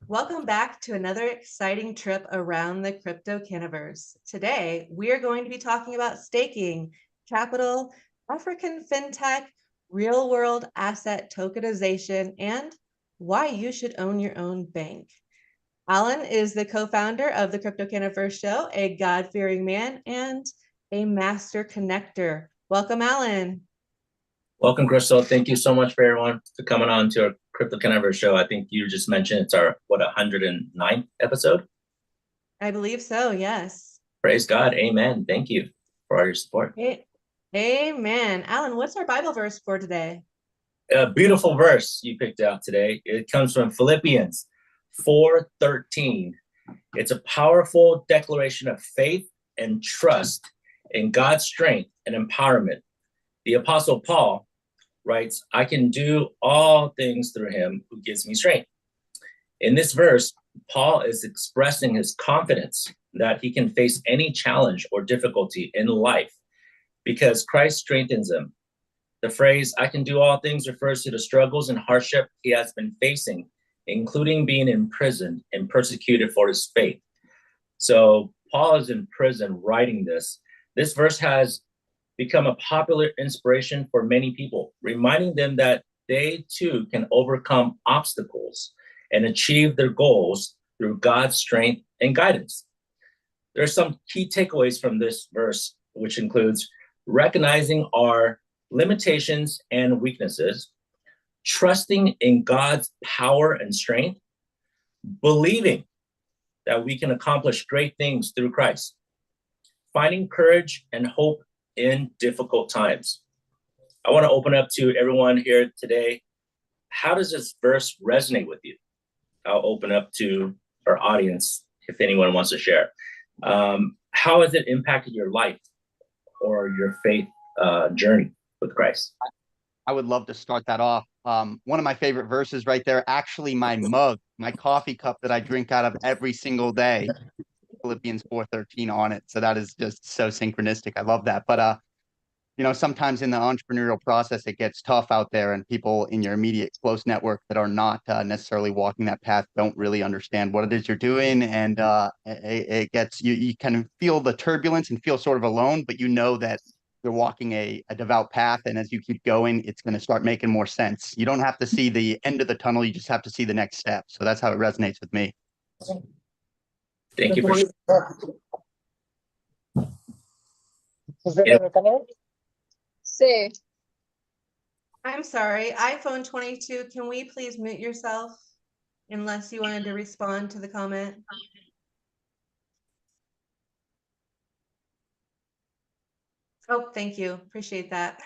Welcome back to another exciting trip around the crypto canaverse. Today, we are going to be talking about staking, capital, African fintech, real world asset tokenization, and why you should own your own bank. Alan is the co-founder of the Crypto Canaverse Show, a God-fearing man and a master connector. Welcome, Alan. Welcome, Crystal. Thank you so much for everyone for coming on to our Crypto Canaverse show. I think you just mentioned it's our, 109th episode? I believe so, yes. Praise God. Amen. Thank you for all your support. Amen. Alan, what's our Bible verse for today? A beautiful verse you picked out today. It comes from Philippians 4:13. It's a powerful declaration of faith and trust in God's strength and empowerment. The Apostle Paul writes, I can do all things through him who gives me strength. In this verse, Paul is expressing his confidence that he can face any challenge or difficulty in life because Christ strengthens him. The phrase, I can do all things, refers to the struggles and hardship he has been facing, including being imprisoned and persecuted for his faith. So Paul is in prison writing this. This verse has become a popular inspiration for many people, reminding them that they too can overcome obstacles and achieve their goals through God's strength and guidance. There are some key takeaways from this verse, which includes recognizing our limitations and weaknesses, trusting in God's power and strength, believing that we can accomplish great things through Christ, finding courage and hope in difficult times. I want to open up to everyone here today. How does this verse resonate with you? I'll open up to our audience if anyone wants to share. How has it impacted your life or your faith journey with Christ? I would love to start that off. One of my favorite verses right there, actually my mug, my coffee cup that I drink out of every single day, Philippians 4:13 on it. So that is just so synchronistic. I love that. But sometimes in the entrepreneurial process, it gets tough out there, and people in your immediate close network that are not necessarily walking that path don't really understand what it is you're doing, and it gets you kind of feel the turbulence and feel sort of alone, but you know that you're walking a devout path, and as you keep going, it's going to start making more sense. You don't have to see the end of the tunnel; you just have to see the next step. So that's how it resonates with me. Thank you for Sí. I'm sorry, iPhone 22, can we please mute yourself unless you wanted to respond to the comment? Oh, thank you. Appreciate that.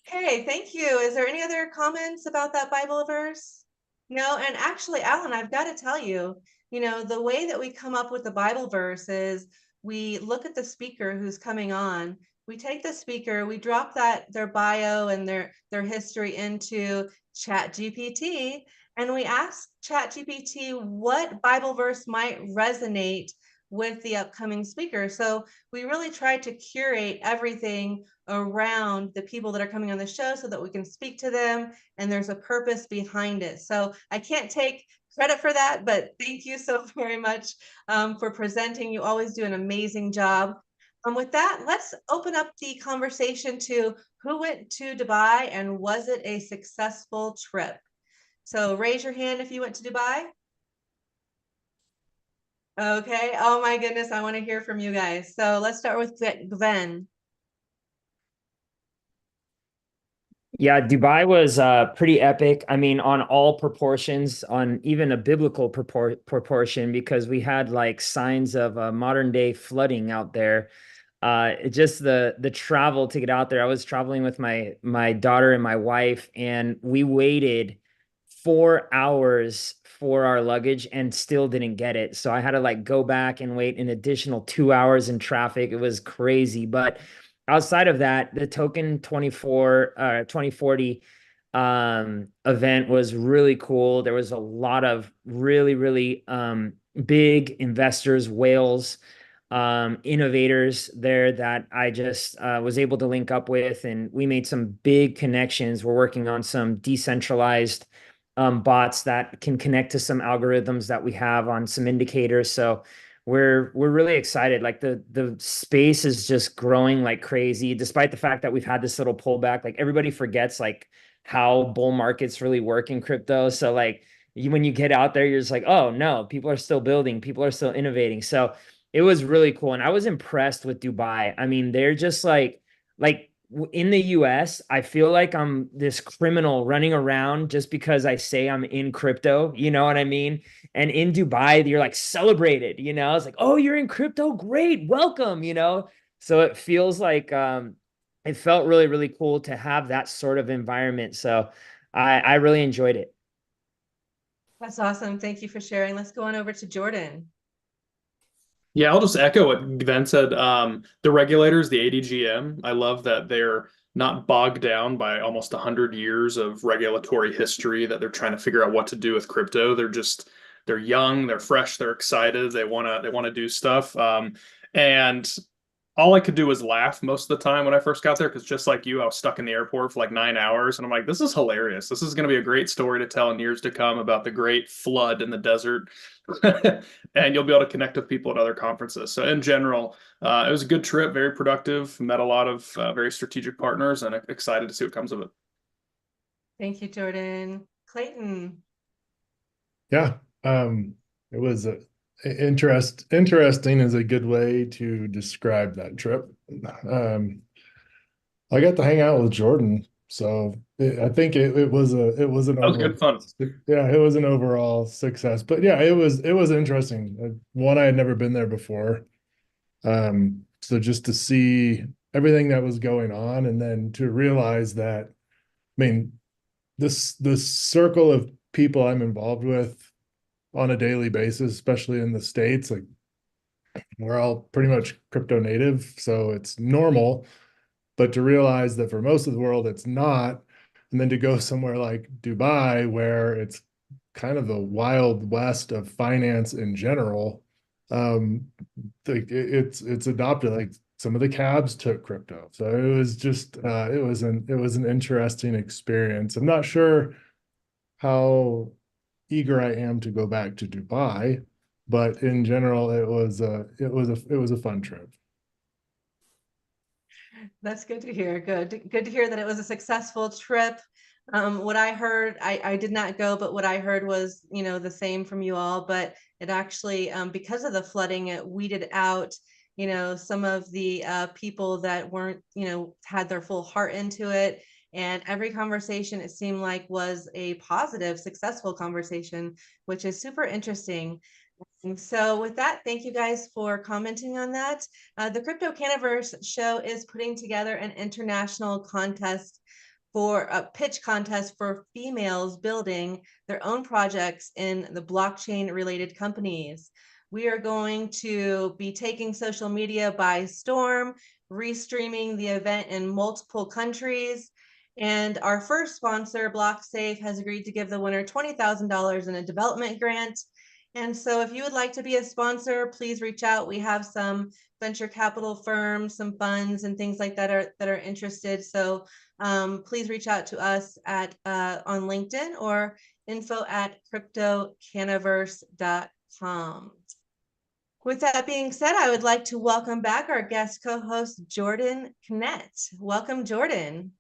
Okay, thank you. Is there any other comments about that Bible verse? No, and actually, Alan, I've got to tell you, the way that we come up with the Bible verse is we look at the speaker who's coming on. We take the speaker, we drop their bio and their history into ChatGPT, and we ask ChatGPT what Bible verse might resonate with the upcoming speaker. So we really try to curate everything around the people that are coming on the show so that we can speak to them and there's a purpose behind it. So I can't take credit for that, but thank you so very much for presenting. You always do an amazing job. With that, let's open up the conversation to who went to Dubai and was it a successful trip? So raise your hand if you went to Dubai. Okay. Oh my goodness. I want to hear from you guys. So let's start with Gven. Yeah, Dubai was pretty epic. I mean, on all proportions, on even a biblical proportion, because we had like signs of modern day flooding out there. Just the travel to get out there. I was traveling with my daughter and my wife, and we waited 4 hours for our luggage and still didn't get it. So I had to like go back and wait an additional 2 hours in traffic. It was crazy. But outside of that, the Token 2040 event was really cool. There was a lot of really big investors, whales, innovators there that I just was able to link up with, and we made some big connections. We're working on some decentralized bots that can connect to some algorithms that we have on some indicators. So we're really excited. Like the space is just growing like crazy, despite the fact that we've had this little pullback. Like everybody forgets like how bull markets really work in crypto. So like when you get out there, you're just like, oh no, people are still building, people are still innovating. So it was really cool. And I was impressed with Dubai. I mean, they're just like in the US, I feel like I'm this criminal running around just because I say I'm in crypto. You know what I mean? And in Dubai, you're like celebrated, you know? It's like, oh, you're in crypto? Great, welcome, you know? So it feels like it felt really, really cool to have that sort of environment. So I really enjoyed it. That's awesome. Thank you for sharing. Let's go on over to Jordan. Yeah, I'll just echo what Gven said. The regulators, the ADGM, I love that they're not bogged down by almost 100 years of regulatory history that they're trying to figure out what to do with crypto. They're young, they're fresh, they're excited, they wanna do stuff. And all I could do was laugh most of the time when I first got there, because just like you, I was stuck in the airport for like 9 hours, and I'm like, this is hilarious. This is going to be a great story to tell in years to come about the great flood in the desert, and you'll be able to connect with people at other conferences. So in general, it was a good trip, very productive. Met a lot of very strategic partners, and excited to see what comes of it. Thank you, Jordan. Clayton. Yeah, it was interesting is a good way to describe that trip. I got to hang out with Jordan, so I think it was an That was good fun. yeah, it was an overall success. But yeah, it was interesting. One, I had never been there before, so just to see everything that was going on, and then to realize that, I mean, this circle of people I'm involved with on a daily basis, especially in the States, like we're all pretty much crypto native, so it's normal. But to realize that for most of the world, it's not, and then to go somewhere like Dubai, where it's kind of the wild west of finance in general, it's adopted. Like some of the cabs took crypto, so it was just it was an interesting experience. I'm not sure how eager I am to go back to Dubai, but in general, it was a fun trip. That's good to hear. Good to hear that it was a successful trip. What I heard, I did not go, but what I heard was, the same from you all, but it actually, because of the flooding, it weeded out, some of the people that weren't, had their full heart into it. And every conversation, it seemed like, was a positive, successful conversation, which is super interesting. So with that, thank you guys for commenting on that. The Crypto Canaverse show is putting together an international contest for a pitch contest for females building their own projects in the blockchain related companies. We are going to be taking social media by storm, restreaming the event in multiple countries. And our first sponsor, BlockSafe, has agreed to give the winner $20,000 in a development grant. And so if you would like to be a sponsor, please reach out. We have some venture capital firms, some funds and things like that are interested. So please reach out to us at on LinkedIn or info@cryptocanaverse.com. With that being said, I would like to welcome back our guest co-host, Jordan Knecht. Welcome, Jordan.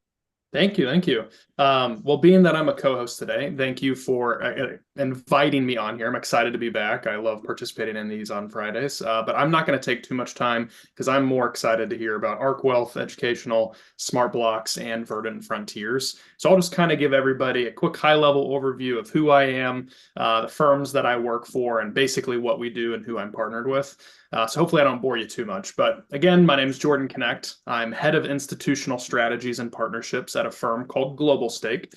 Thank you. Thank you. Well, being that I'm a co-host today, thank you for inviting me on here. I'm excited to be back. I love participating in these on Fridays, but I'm not going to take too much time because I'm more excited to hear about Arc Wealth, Educational, Smart Blocks, and Verdant Frontiers. So I'll just kind of give everybody a quick high-level overview of who I am, the firms that I work for, and basically what we do and who I'm partnered with. So hopefully I don't bore you too much. But again, my name is Jordan Knecht. I'm head of institutional strategies and partnerships at a firm called GlobalStake,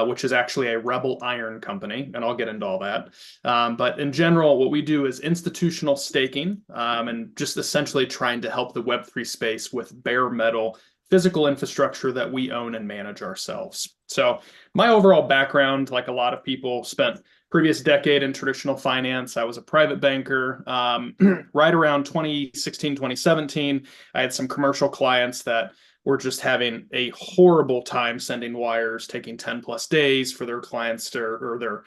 which is actually a Rebel Iron company, and I'll get into all that. But in general, what we do is institutional staking, and just essentially trying to help the Web3 space with bare metal physical infrastructure that we own and manage ourselves. So my overall background, like a lot of people, spent previous decade in traditional finance. I was a private banker. Right around 2016, 2017, I had some commercial clients that were just having a horrible time sending wires, taking 10+ days for their clients to, or their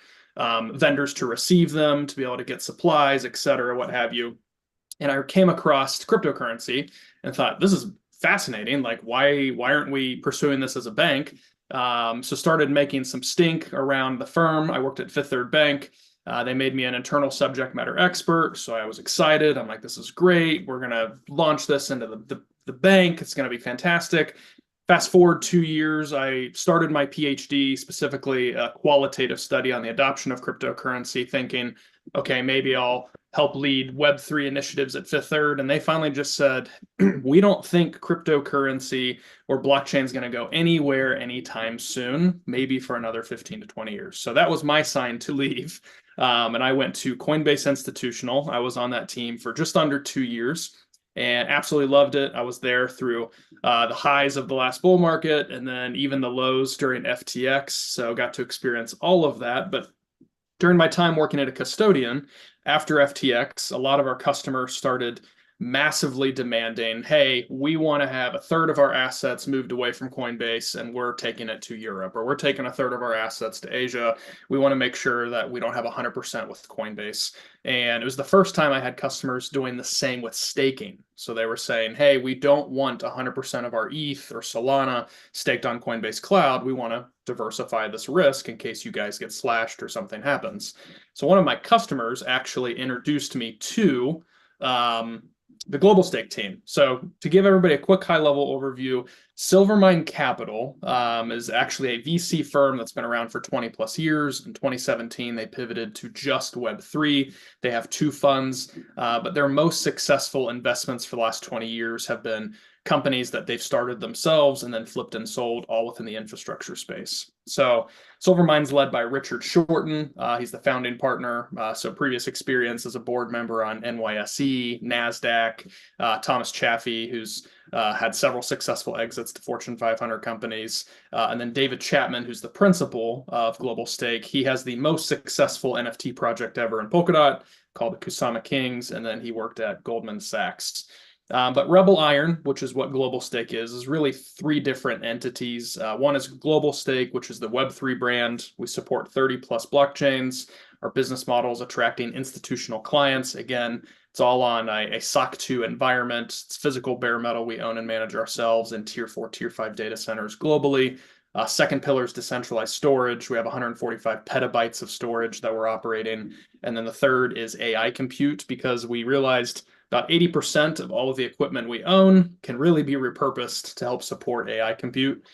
vendors to receive them, to be able to get supplies, et cetera, what have you. And I came across cryptocurrency and thought, this is fascinating. Like, why aren't we pursuing this as a bank? So started making some stink around the firm. I worked at Fifth Third Bank. They made me an internal subject matter expert. So I was excited. I'm like, this is great. We're going to launch this into the bank. It's going to be fantastic. Fast forward 2 years, I started my PhD, specifically a qualitative study on the adoption of cryptocurrency, thinking, okay, maybe I'll help lead Web3 initiatives at Fifth Third. And they finally just said, we don't think cryptocurrency or blockchain is going to go anywhere anytime soon, maybe for another 15 to 20 years. So that was my sign to leave. And I went to Coinbase Institutional. I was on that team for just under 2 years and absolutely loved it. I was there through the highs of the last bull market and then even the lows during FTX. So got to experience all of that. But during my time working at a custodian after FTX, a lot of our customers started massively demanding, hey, we want to have a third of our assets moved away from Coinbase and we're taking it to Europe, or we're taking a third of our assets to Asia. We want to make sure that we don't have 100% with Coinbase. And it was the first time I had customers doing the same with staking. So they were saying, hey, we don't want 100% of our ETH or Solana staked on Coinbase Cloud. We want to diversify this risk in case you guys get slashed or something happens. So one of my customers actually introduced me to the GlobalStake team. So to give everybody a quick high-level overview, Silvermine Capital is actually a VC firm that's been around for 20+ years. In 2017, they pivoted to just Web3. They have 2 funds, but their most successful investments for the last 20 years have been companies that they've started themselves and then flipped and sold, all within the infrastructure space. So Silvermine's led by Richard Shorten. He's the founding partner. So previous experience as a board member on NYSE, NASDAQ, Thomas Chaffee, who's had several successful exits to Fortune 500 companies. And then David Chapman, who's the principal of GlobalStake. He has the most successful NFT project ever in Polkadot called the Kusama Kings. And then he worked at Goldman Sachs. But Rebel Iron, which is what GlobalStake is really 3 different entities. One is GlobalStake, which is the Web3 brand. We support 30+ blockchains. Our business model is attracting institutional clients. Again, it's all on a SOC 2 environment. It's physical bare metal we own and manage ourselves in Tier 4, Tier 5 data centers globally. Second pillar is decentralized storage. We have 145 petabytes of storage that we're operating. And then the third is AI compute, because we realized about 80% of all of the equipment we own can really be repurposed to help support AI compute.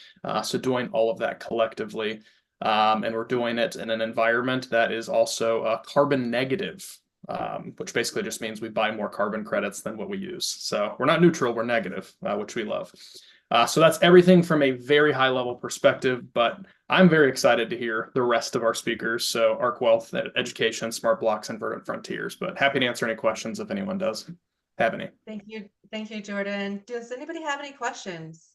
So doing all of that collectively. And we're doing it in an environment that is also carbon negative, which basically just means we buy more carbon credits than what we use. So we're not neutral, we're negative, which we love. So that's everything from a very high level perspective, but I'm very excited to hear the rest of our speakers. So Arc Wealth, Education, Smart Blocks, and Verdant Frontiers, but happy to answer any questions if anyone does have any. Thank you, Jordan. Does anybody have any questions?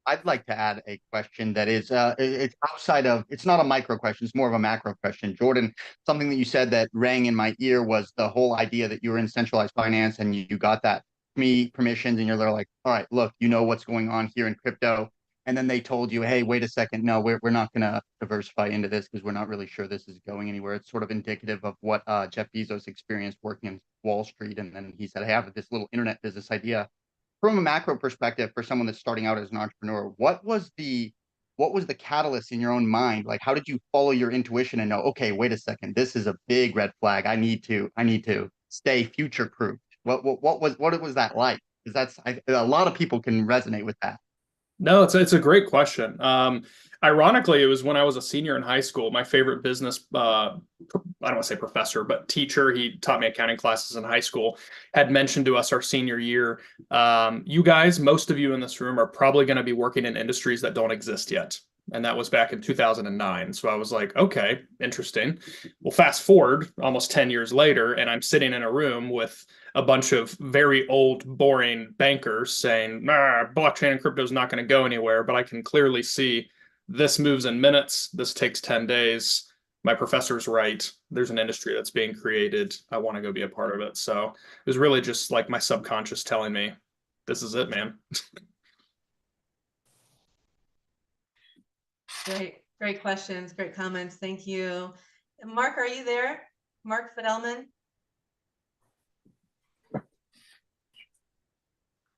I'd like to add a question that is, it's outside of, it's not a micro question, it's more of a macro question. Jordan, something that you said that rang in my ear was the whole idea that you were in centralized finance and you got that permissions and you're like, all right, look, you know what's going on here in crypto. And then they told you, hey, wait a second, no, we're not going to diversify into this because we're not really sure this is going anywhere. It's sort of indicative of what Jeff Bezos experienced working in Wall Street. And then he said, I have this little internet business idea. From a macro perspective, for someone that's starting out as an entrepreneur, what was the catalyst in your own mind? Like, how did you follow your intuition and know, okay, wait a second, this is a big red flag. I need to stay future proof. What was that like? Because a lot of people can resonate with that. No, it's a great question. Ironically, it was when I was a senior in high school. My favorite business, I don't want to say professor, but teacher, he taught me accounting classes in high school, had mentioned to us our senior year, you guys, most of you in this room are probably going to be working in industries that don't exist yet. And that was back in 2009. So I was like, okay, interesting. Well, fast forward almost 10 years later, and I'm sitting in a room with a bunch of very old, boring bankers saying, nah, blockchain and crypto is not going to go anywhere. But I can clearly see this moves in minutes. This takes 10 days. My professor's right. There's an industry that's being created. I want to go be a part of it. So it was really just like my subconscious telling me, this is it, man. Great questions, great comments. Thank you. Mark, are you there? Mark Fidelman?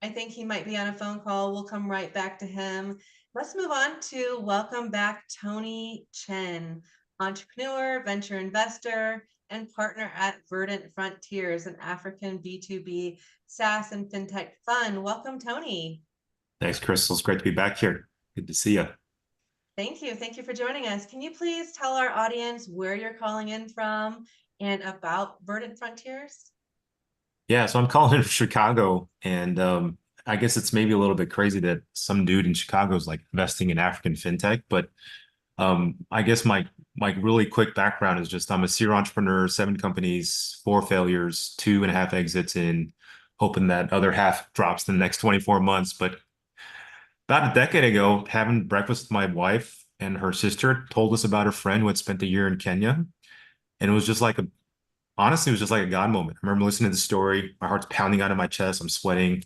I think he might be on a phone call. We'll come right back to him. Let's move on to welcome back Tony Chen, entrepreneur, venture investor, and partner at Verdant Frontiers, an African B2B SaaS and fintech fund. Welcome, Tony. Thanks, Crystal. It's great to be back here. Good to see you. Thank you. Thank you for joining us. Can you please tell our audience where you're calling in from and about Verdant Frontiers? Yeah, so I'm calling in from Chicago, and I guess it's maybe a little bit crazy that some dude in Chicago is like investing in African fintech, but I guess my really quick background is just I'm a serial entrepreneur, 7 companies, 4 failures, 2.5 exits in, hoping that other half drops in the next 24 months. But about a decade ago, having breakfast with my wife and her sister told us about her friend who had spent a year in Kenya. And it was just like honestly, it was just like a God moment. I remember listening to the story, my heart's pounding out of my chest, I'm sweating.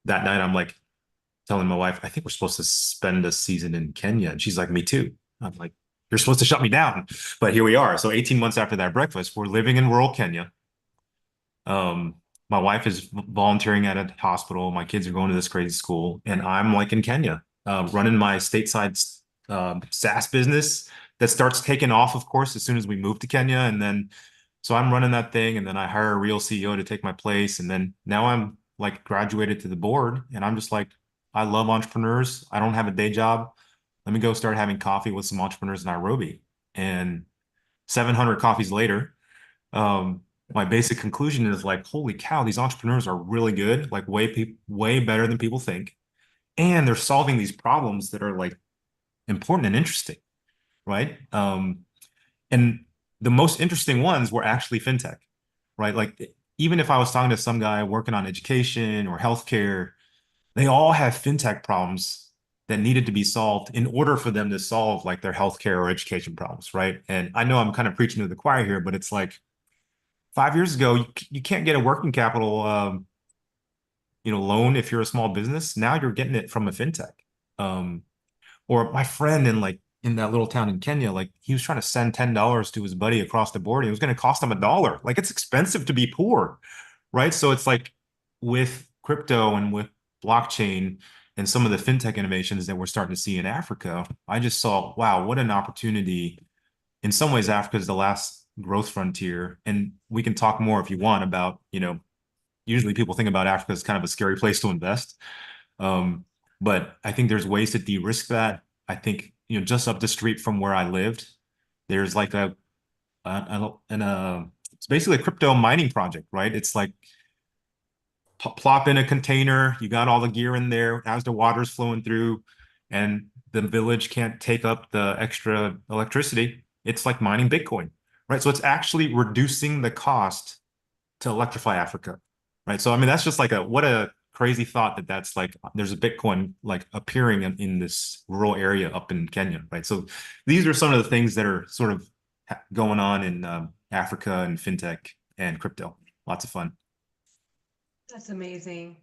That night, I'm like telling my wife, I think we're supposed to spend a season in Kenya. And she's like, me too. I'm like, you're supposed to shut me down. But here we are. So 18 months after that breakfast, we're living in rural Kenya. My wife is volunteering at a hospital. My kids are going to this crazy school. And I'm like in Kenya, running my stateside SaaS business that starts taking off, of course, as soon as we move to Kenya. And then, so I'm running that thing. And then I hire a real CEO to take my place. And then now I'm like graduated to the board. And I'm just like, I love entrepreneurs. I don't have a day job. Let me go start having coffee with some entrepreneurs in Nairobi. And 700 coffees later, my basic conclusion is like, holy cow, these entrepreneurs are really good, like way better than people think. And they're solving these problems that are like important and interesting, right? And the most interesting ones were actually fintech, right? Like even if I was talking to some guy working on education or healthcare, they all have fintech problems that needed to be solved in order for them to solve like their healthcare or education problems, right? And I know I'm kind of preaching to the choir here, but it's like 5 years ago, you can't get a working capital, loan if you're a small business. Now you're getting it from a fintech. Or my friend in that little town in Kenya, like he was trying to send $10 to his buddy across the border. It was going to cost him $1. Like it's expensive to be poor, right? So it's like with crypto and with blockchain and some of the fintech innovations that we're starting to see in Africa, I just saw, wow, what an opportunity. In some ways, Africa is the last growth frontier. And we can talk more if you want about, usually people think about Africa as kind of a scary place to invest. But I think there's ways to de-risk that. I think, just up the street from where I lived, there's like it's basically a crypto mining project, right? It's like plop in a container, you got all the gear in there as the water's flowing through, and the village can't take up the extra electricity. It's like mining Bitcoin, right? So it's actually reducing the cost to electrify Africa, right? So I mean, that's just like what a crazy thought that's like there's a Bitcoin like appearing in this rural area up in Kenya, right? So these are some of the things that are sort of going on in Africa and fintech and crypto. Lots of fun. That's amazing.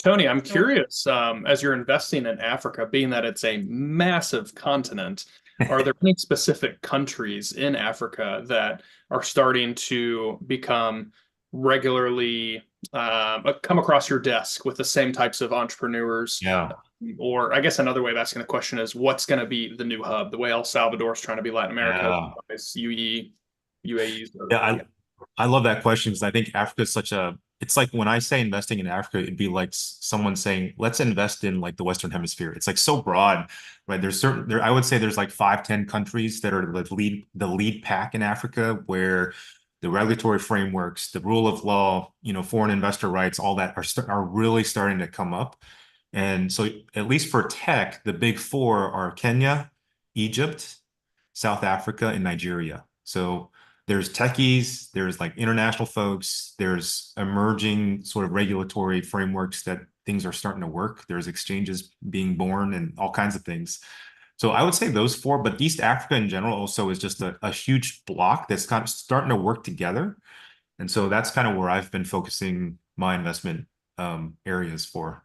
Tony, I'm curious, as you're investing in Africa, being that it's a massive continent, are there any specific countries in Africa that are starting to become regularly come across your desk with the same types of entrepreneurs? Yeah. Or I guess another way of asking the question is, what's going to be the new hub? The way El Salvador is trying to be Latin America, UAE. Yeah, I love that question because I think Africa is it's like when I say investing in Africa, it'd be like someone saying, let's invest in like the Western Hemisphere. It's like so broad, right? I would say there's like 5-10 countries that are the lead pack in Africa where the regulatory frameworks, the rule of law, foreign investor rights, all that are really starting to come up. And so at least for tech, the big 4 are Kenya, Egypt, South Africa, and Nigeria. So there's techies, there's like international folks, there's emerging sort of regulatory frameworks that things are starting to work. There's exchanges being born and all kinds of things. So I would say those 4, but East Africa in general also is just a huge block that's kind of starting to work together. And so that's kind of where I've been focusing my investment areas for.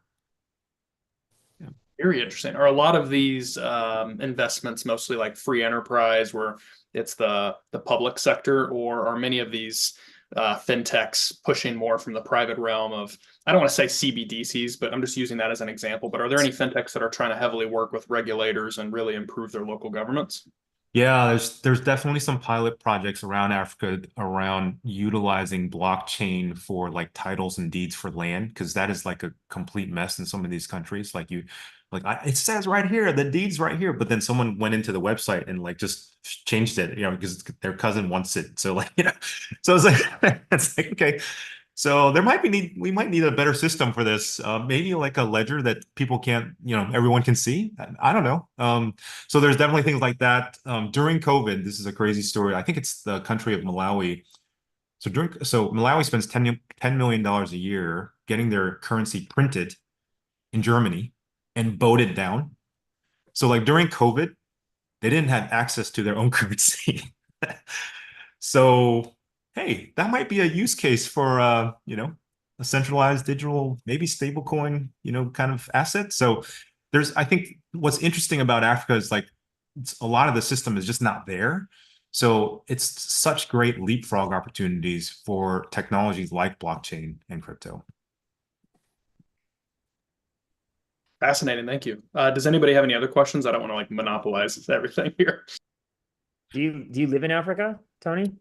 Very interesting. Are a lot of these investments mostly like free enterprise where it's the public sector, or are many of these fintechs pushing more from the private realm of, I don't want to say CBDCs, but I'm just using that as an example. But are there any fintechs that are trying to heavily work with regulators and really improve their local governments? Yeah, there's definitely some pilot projects around Africa around utilizing blockchain for like titles and deeds for land, because that is like a complete mess in some of these countries. Like it says right here, the deed's right here, but then someone went into the website and like just changed it, because their cousin wants it. So like, so it's like it's like okay. So we might need a better system for this. Maybe like a ledger that people can't, everyone can see. I don't know. So there's definitely things like that. During COVID, this is a crazy story. I think it's the country of Malawi. So Malawi spends $10 million a year getting their currency printed in Germany and voted down. So like during COVID, they didn't have access to their own currency. So hey, that might be a use case for a centralized digital, maybe stablecoin, kind of asset. So I think what's interesting about Africa is like a lot of the system is just not there. So it's such great leapfrog opportunities for technologies like blockchain and crypto. Fascinating. Thank you. Does anybody have any other questions? I don't want to like monopolize everything here. Do you live in Africa, Tony?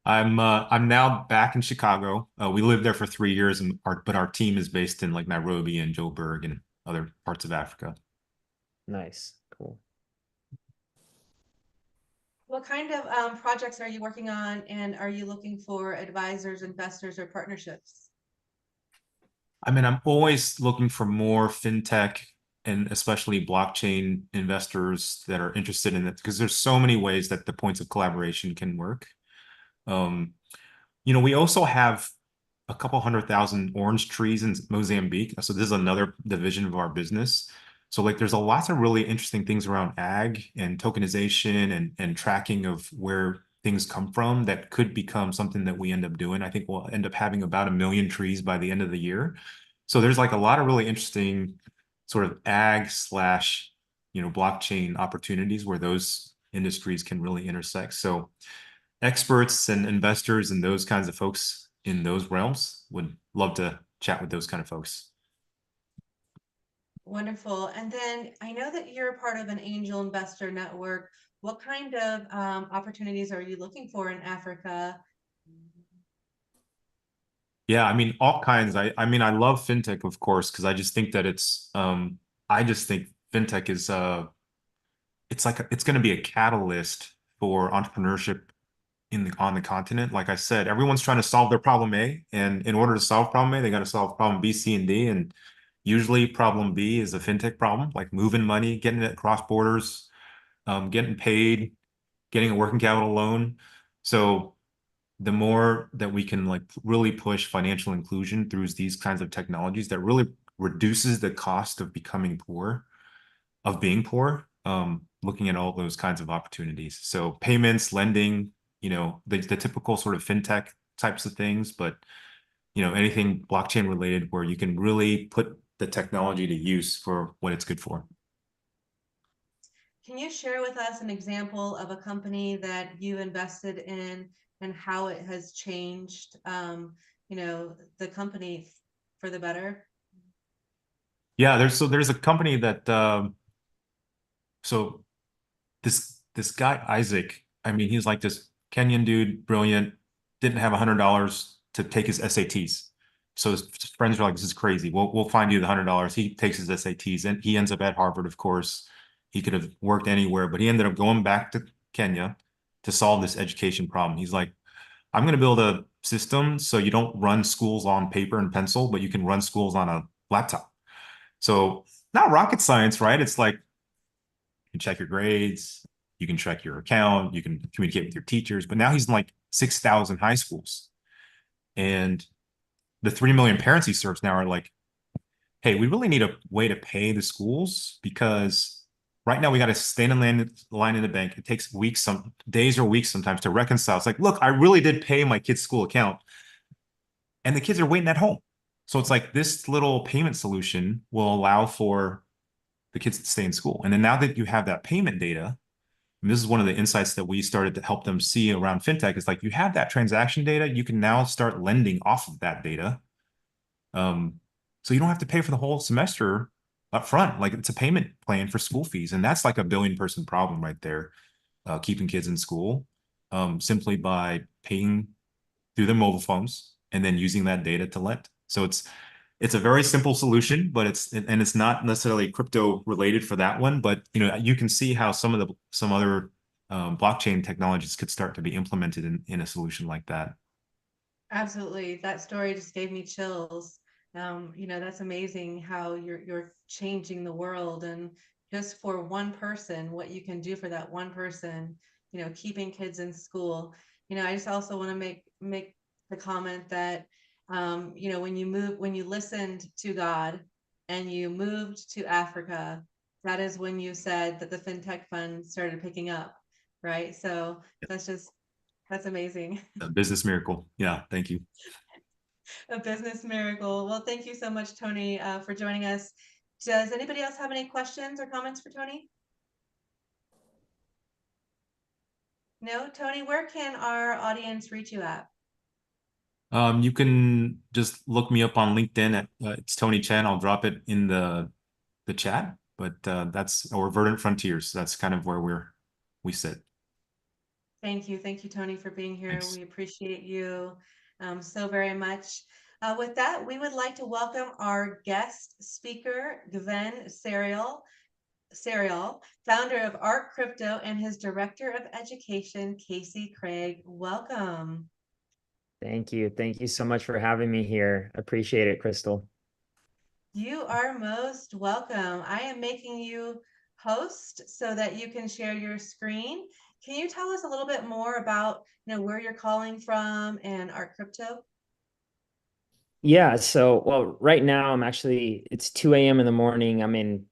I'm now back in Chicago. We lived there for 3 years, but our team is based in like Nairobi and Joburg and other parts of Africa. Nice, cool. What kind of projects are you working on, and are you looking for advisors, investors, or partnerships? I mean, I'm always looking for more fintech and especially blockchain investors that are interested in it, because there's so many ways that the points of collaboration can work. We also have a couple 100,000 orange trees in Mozambique. So this is another division of our business. So like there's a lots of really interesting things around ag and tokenization and tracking of where things come from that could become something that we end up doing. I think we'll end up having about 1 million trees by the end of the year. So there's like a lot of really interesting sort of ag slash, blockchain opportunities where those industries can really intersect. So experts and investors and those kinds of folks in those realms would love to chat with those kind of folks. Wonderful. And then I know that you're part of an angel investor network. What kind of opportunities are you looking for in Africa? Yeah, I mean, all kinds. I mean, I love fintech, of course, because I just think that I just think fintech is it's going to be a catalyst for entrepreneurship on the continent. Like I said, everyone's trying to solve their problem A, and in order to solve problem A, they got to solve problem B, C, and D. And usually problem B is a fintech problem, like moving money, getting it across borders, getting paid, getting a working capital loan. So the more that we can like really push financial inclusion through these kinds of technologies, that really reduces the cost of becoming poor, of being poor, looking at all those kinds of opportunities. So payments, lending, the typical sort of fintech types of things, but anything blockchain related where you can really put the technology to use for what it's good for. Can you share with us an example of a company that you invested in and how it has changed, the company for the better? Yeah, there's a company that so this guy Isaac, I mean, he's like this Kenyan dude, brilliant, didn't have $100 to take his SATs. So his friends are like, this is crazy. We'll find you the $100. He takes his SATs and he ends up at Harvard, of course. He could have worked anywhere, but he ended up going back to Kenya to solve this education problem. He's like, I'm going to build a system so you don't run schools on paper and pencil, but you can run schools on a laptop. So not rocket science, right? It's like you can check your grades, you can check your account, you can communicate with your teachers. But now he's in like 6,000 high schools. And the 3 million parents he serves now are like, hey, we really need a way to pay the schools, because right now we got to stand in line in the bank. It takes weeks, some days or weeks sometimes to reconcile. It's like, look, I really did pay my kid's school account and the kids are waiting at home. So it's like this little payment solution will allow for the kids stay in school. And then now that you have that payment data, and this is one of the insights that we started to help them see around fintech, is like, you have that transaction data, you can now start lending off of that data. So you don't have to pay for the whole semester up front. Like, it's a payment plan for school fees. And that's like a billion person problem right there, keeping kids in school, simply by paying through their mobile phones and then using that data to lend. So it's a very simple solution, but it's not necessarily crypto related for that one. But you can see how some other blockchain technologies could start to be implemented in a solution like that. Absolutely. That story just gave me chills. That's amazing how you're changing the world, and just for one person, what you can do for that one person, keeping kids in school. I just also want to make the comment that when you listened to God and you moved to Africa, that is when you said that the fintech fund started picking up, right? So that's amazing. A business miracle. Yeah, thank you. A business miracle. Well, thank you so much, Tony, for joining us. Does anybody else have any questions or comments for Tony? No? Tony, where can our audience reach you at? You can just look me up on LinkedIn at it's Tony Chen. I'll drop it in the chat, but or Verdant Frontiers. That's kind of where we sit. Thank you, Tony, for being here. Thanks. We appreciate you so very much. With that, we would like to welcome our guest speaker, Gven Sariol, founder of Art Crypto, and his director of education, Casey Craig. Welcome. Thank you. Thank you so much for having me here. Appreciate it, Crystal. You are most welcome. I am making you host so that you can share your screen. Can you tell us a little bit more about where you're calling from and Art Crypto? Yeah, so well, right now it's 2 a.m. in the morning. I'm in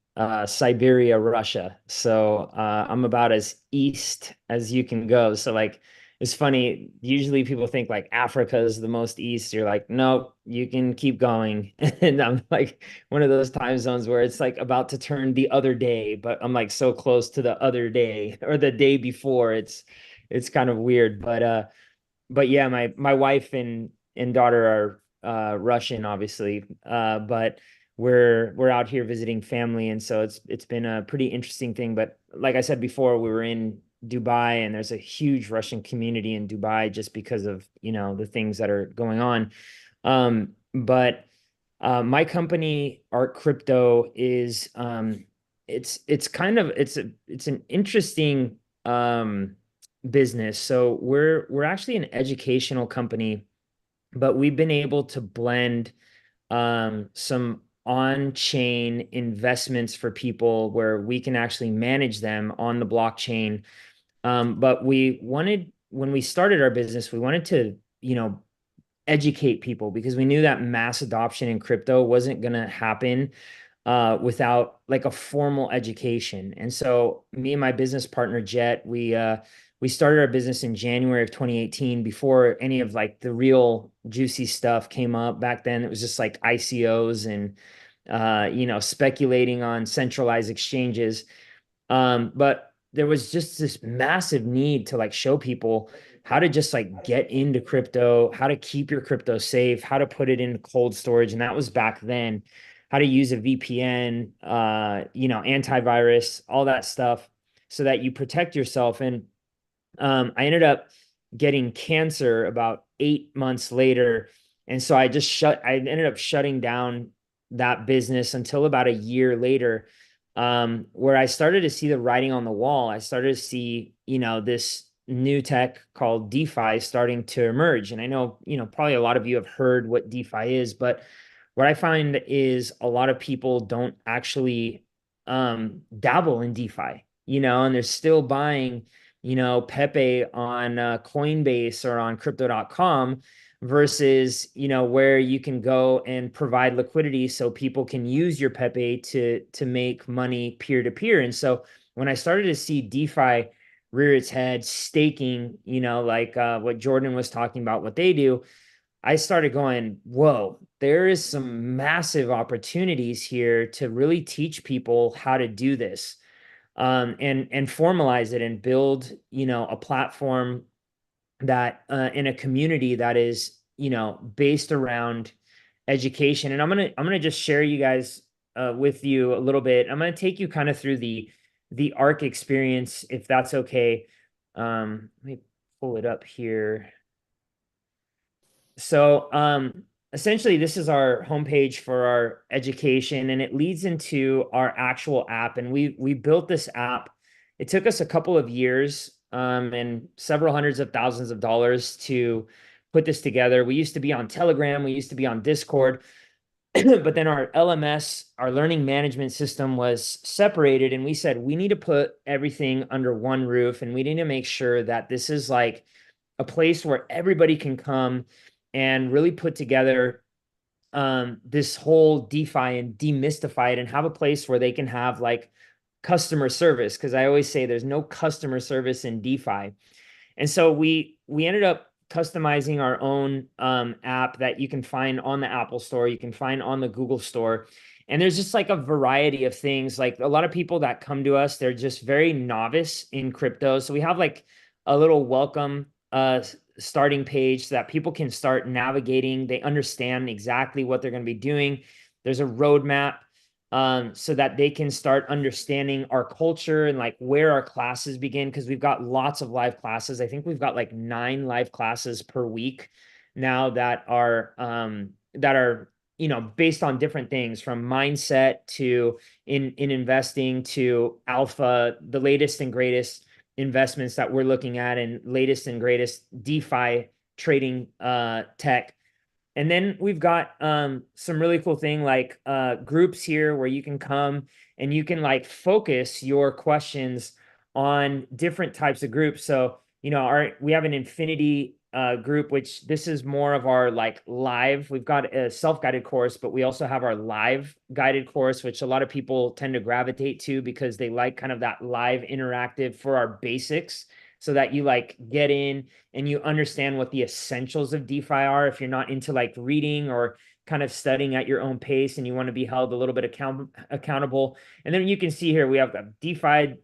Siberia, Russia. So I'm about as east as you can go. So like, it's funny, usually people think like Africa is the most east. You're like, nope, you can keep going. And I'm like one of those time zones where it's like about to turn the other day, but I'm like so close to the other day or the day before. It's kind of weird. But yeah, my wife and daughter are Russian, obviously. But we're out here visiting family, and so it's been a pretty interesting thing. But like I said before, we were in Dubai, and there's a huge Russian community in Dubai just because of the things that are going on. But my company, Art Crypto, is it's an interesting business. So we're actually an educational company, but we've been able to blend some on-chain investments for people where we can actually manage them on the blockchain. But when we started our business, we wanted to, educate people, because we knew that mass adoption in crypto wasn't going to happen without like a formal education. And so me and my business partner, Jet, we started our business in January of 2018, before any of like the real juicy stuff came up. Back then, it was just like ICOs and, speculating on centralized exchanges. But there was just this massive need to like show people how to just like get into crypto, how to keep your crypto safe, how to put it in cold storage. And that was back then, how to use a VPN, antivirus, all that stuff, so that you protect yourself. And I ended up getting cancer about 8 months later. And so I ended up shutting down that business until about a year later, where I started to see the writing on the wall. I started to see, this new tech called DeFi starting to emerge. And I know, probably a lot of you have heard what DeFi is, but what I find is a lot of people don't actually dabble in DeFi, and they're still buying Pepe on Coinbase or on crypto.com versus, where you can go and provide liquidity so people can use your Pepe to make money peer to peer. And so when I started to see DeFi rear its head, staking, like what Jordan was talking about, what they do, I started going, whoa, there is some massive opportunities here to really teach people how to do this, and formalize it and build, you know, a platform that in a community that is, you know, based around education. And I'm gonna just share you guys with you a little bit. I'm gonna take you kind of through the ARC experience, if that's okay. Let me pull it up here. So essentially this is our homepage for our education, and it leads into our actual app. And we built this app. It took us a couple of years and several hundreds of thousands of dollars to put this together. We used to be on Telegram, we used to be on Discord, but then our LMS, our learning management system, was separated, and we said we need to put everything under one roof, and we need to make sure that this is like a place where everybody can come and really put together this whole DeFi and demystify it, and have a place where they can have like customer service, because I always say there's no customer service in DeFi. And so we ended up customizing our own app that you can find on the Apple Store, you can find on the Google Store. And there's just like a variety of things. Like a lot of people that come to us, they're just very novice in crypto. So we have like a little welcome starting page so that people can start navigating. They understand exactly what they're going to be doing. There's a roadmap so that they can start understanding our culture and like where our classes begin, because we've got lots of live classes. I think we've got like 9 live classes per week now that are you know, based on different things, from mindset to in investing to alpha, the latest and greatest investments that we're looking at, and latest and greatest DeFi trading tech. And then we've got some really cool thing like groups here where you can come and you can like focus your questions on different types of groups. So, you know, we have an Infinity group, which this is more of our like live. We've got a self-guided course, but we also have our live guided course, which a lot of people tend to gravitate to because they like kind of that live interactive for our basics, so that you like get in and you understand what the essentials of DeFi are. If you're not into like reading or kind of studying at your own pace and you want to be held a little bit accountable. And then you can see here, we have DeFi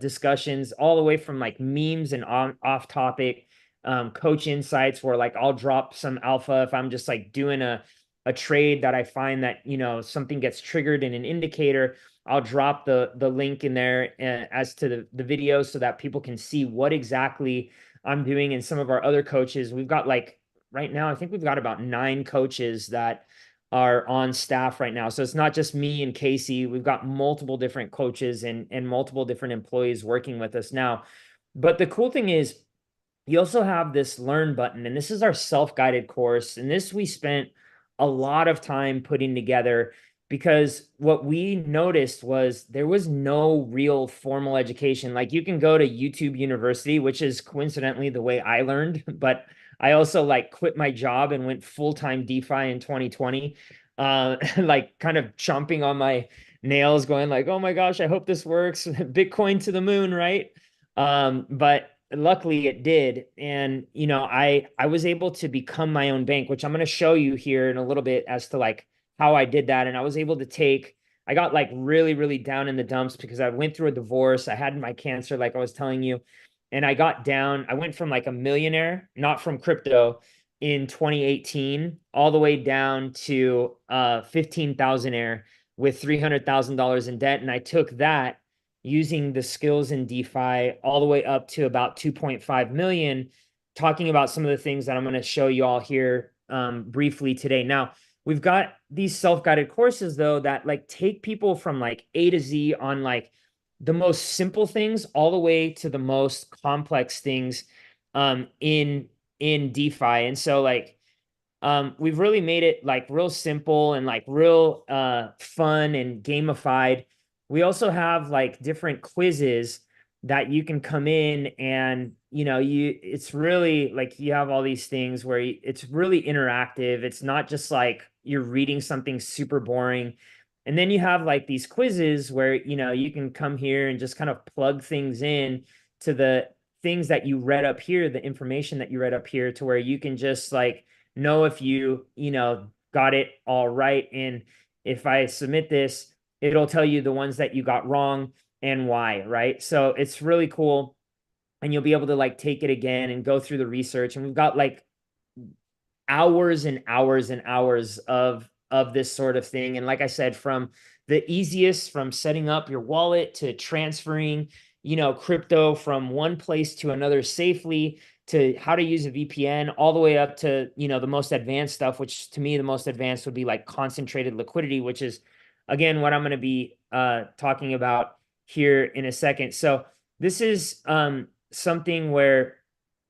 discussions all the way from like memes and off topic, coach insights, where like I'll drop some alpha if I'm just like doing a trade that I find that, you know, something gets triggered in an indicator. I'll drop the link in there as to the video so that people can see what exactly I'm doing. And some of our other coaches, we've got like right now, I think we've got about 9 coaches that are on staff right now. So it's not just me and Casey. We've got multiple different coaches and multiple different employees working with us now. But the cool thing is you also have this learn button, and this is our self-guided course. And this we spent a lot of time putting together, because what we noticed was there was no real formal education. Like you can go to YouTube University, which is coincidentally the way I learned, but I also like quit my job and went full-time DeFi in 2020, like kind of chomping on my nails going like, oh my gosh, I hope this works. Bitcoin to the moon, right? But luckily it did. And, you know, I was able to become my own bank, which I'm going to show you here in a little bit as to like how I did that. And I was able to I got like really, really down in the dumps because I went through a divorce. I had my cancer, like I was telling you, and I got down. I went from like a millionaire, not from crypto, in 2018, all the way down to 15,000-aire with $300,000 in debt. And I took that using the skills in DeFi all the way up to about 2.5 million, talking about some of the things that I'm going to show you all here briefly today. Now, we've got these self-guided courses though that like take people from like A to Z on like the most simple things all the way to the most complex things in DeFi. And so like we've really made it like real simple and like real fun and gamified. We also have like different quizzes that you can come in and, you know, it's really like you have all these things where it's really interactive. It's not just like you're reading something super boring. And then you have like these quizzes where, you know, you can come here and just kind of plug things in to the things that you read up here, the information that you read up here, to where you can just like know if you know, got it all right. And if I submit this, it'll tell you the ones that you got wrong and why, right? So it's really cool. And you'll be able to like take it again and go through the research. And we've got like hours and hours and hours of this sort of thing. And like I said, from the easiest, from setting up your wallet to transferring, crypto from one place to another safely, to how to use a VPN, all the way up to, the most advanced stuff, which to me, the most advanced would be like concentrated liquidity, which is again, what I'm going to be talking about here in a second. So this is something where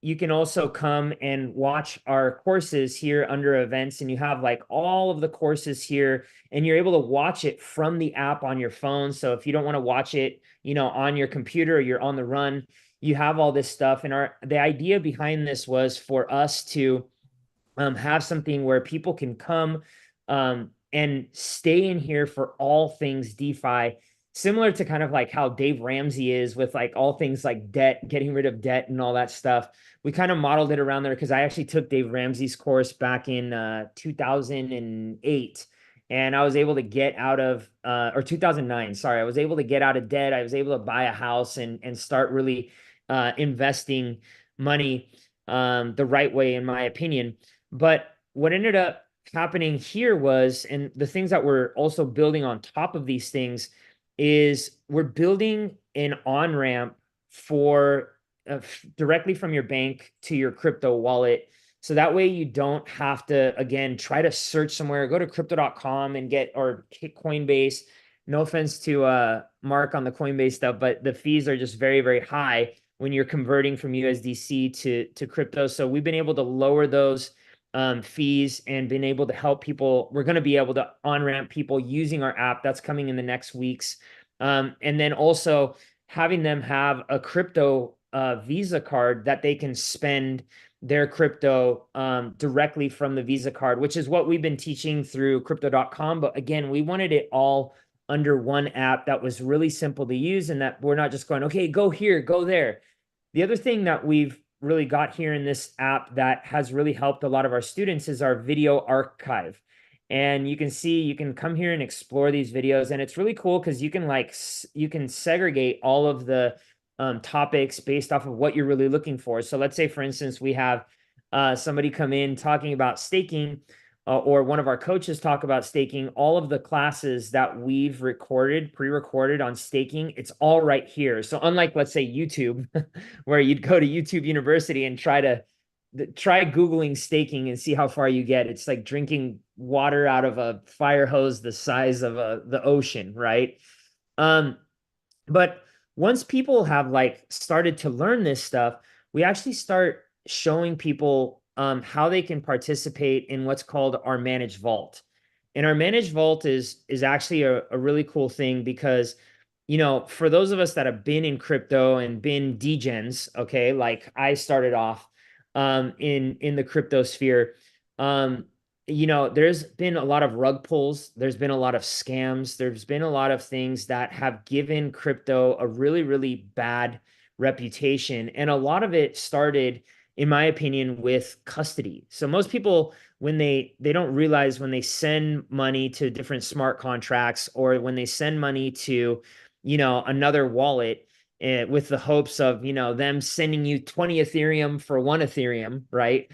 you can also come and watch our courses here under events, and you have like all of the courses here, and you're able to watch it from the app on your phone. So if you don't want to watch it, on your computer, or you're on the run, you have all this stuff. And the idea behind this was for us to have something where people can come and stay in here for all things DeFi, similar to kind of like how Dave Ramsey is with like all things like debt, getting rid of debt and all that stuff. We kind of modeled it around there because I actually took Dave Ramsey's course back in 2008. And I was able to get out of, or 2009, sorry, I was able to get out of debt. I was able to buy a house and start really investing money the right way, in my opinion. But what ended up happening here was, and the things that we're also building on top of these things, is we're building an on-ramp for directly from your bank to your crypto wallet. So that way you don't have to, again, try to search somewhere, go to crypto.com and or hit Coinbase. No offense to Mark on the Coinbase stuff, but the fees are just very, very high when you're converting from USDC to crypto. So we've been able to lower those fees and been able to help people. We're going to be able to on-ramp people using our app. That's coming in the next weeks. And then also having them have a crypto Visa card that they can spend their crypto directly from the Visa card, which is what we've been teaching through crypto.com. But again, we wanted it all under one app that was really simple to use, and that we're not just going, okay, go here, go there. The other thing that we've really got here in this app that has really helped a lot of our students is our video archive. And you can see, you can come here and explore these videos, and it's really cool because you can segregate all of the topics based off of what you're really looking for. So let's say, for instance, we have somebody come in talking about staking, or one of our coaches talk about staking. All of the classes that we've pre-recorded on staking, it's all right here. So unlike, let's say, YouTube, where you'd go to YouTube University and try Googling staking and see how far you get. It's like drinking water out of a fire hose the size of the ocean, right? But once people have like started to learn this stuff, we actually start showing people how they can participate in what's called our managed vault. And our managed vault is actually a really cool thing because, for those of us that have been in crypto and been degens, okay, like I started off in the crypto sphere, there's been a lot of rug pulls. There's been a lot of scams. There's been a lot of things that have given crypto a really, really bad reputation. And a lot of it started, in my opinion, with custody. So most people, when they don't realize, when they send money to different smart contracts, or when they send money to, another wallet, with the hopes of, them sending you 20 Ethereum for 1 Ethereum, right?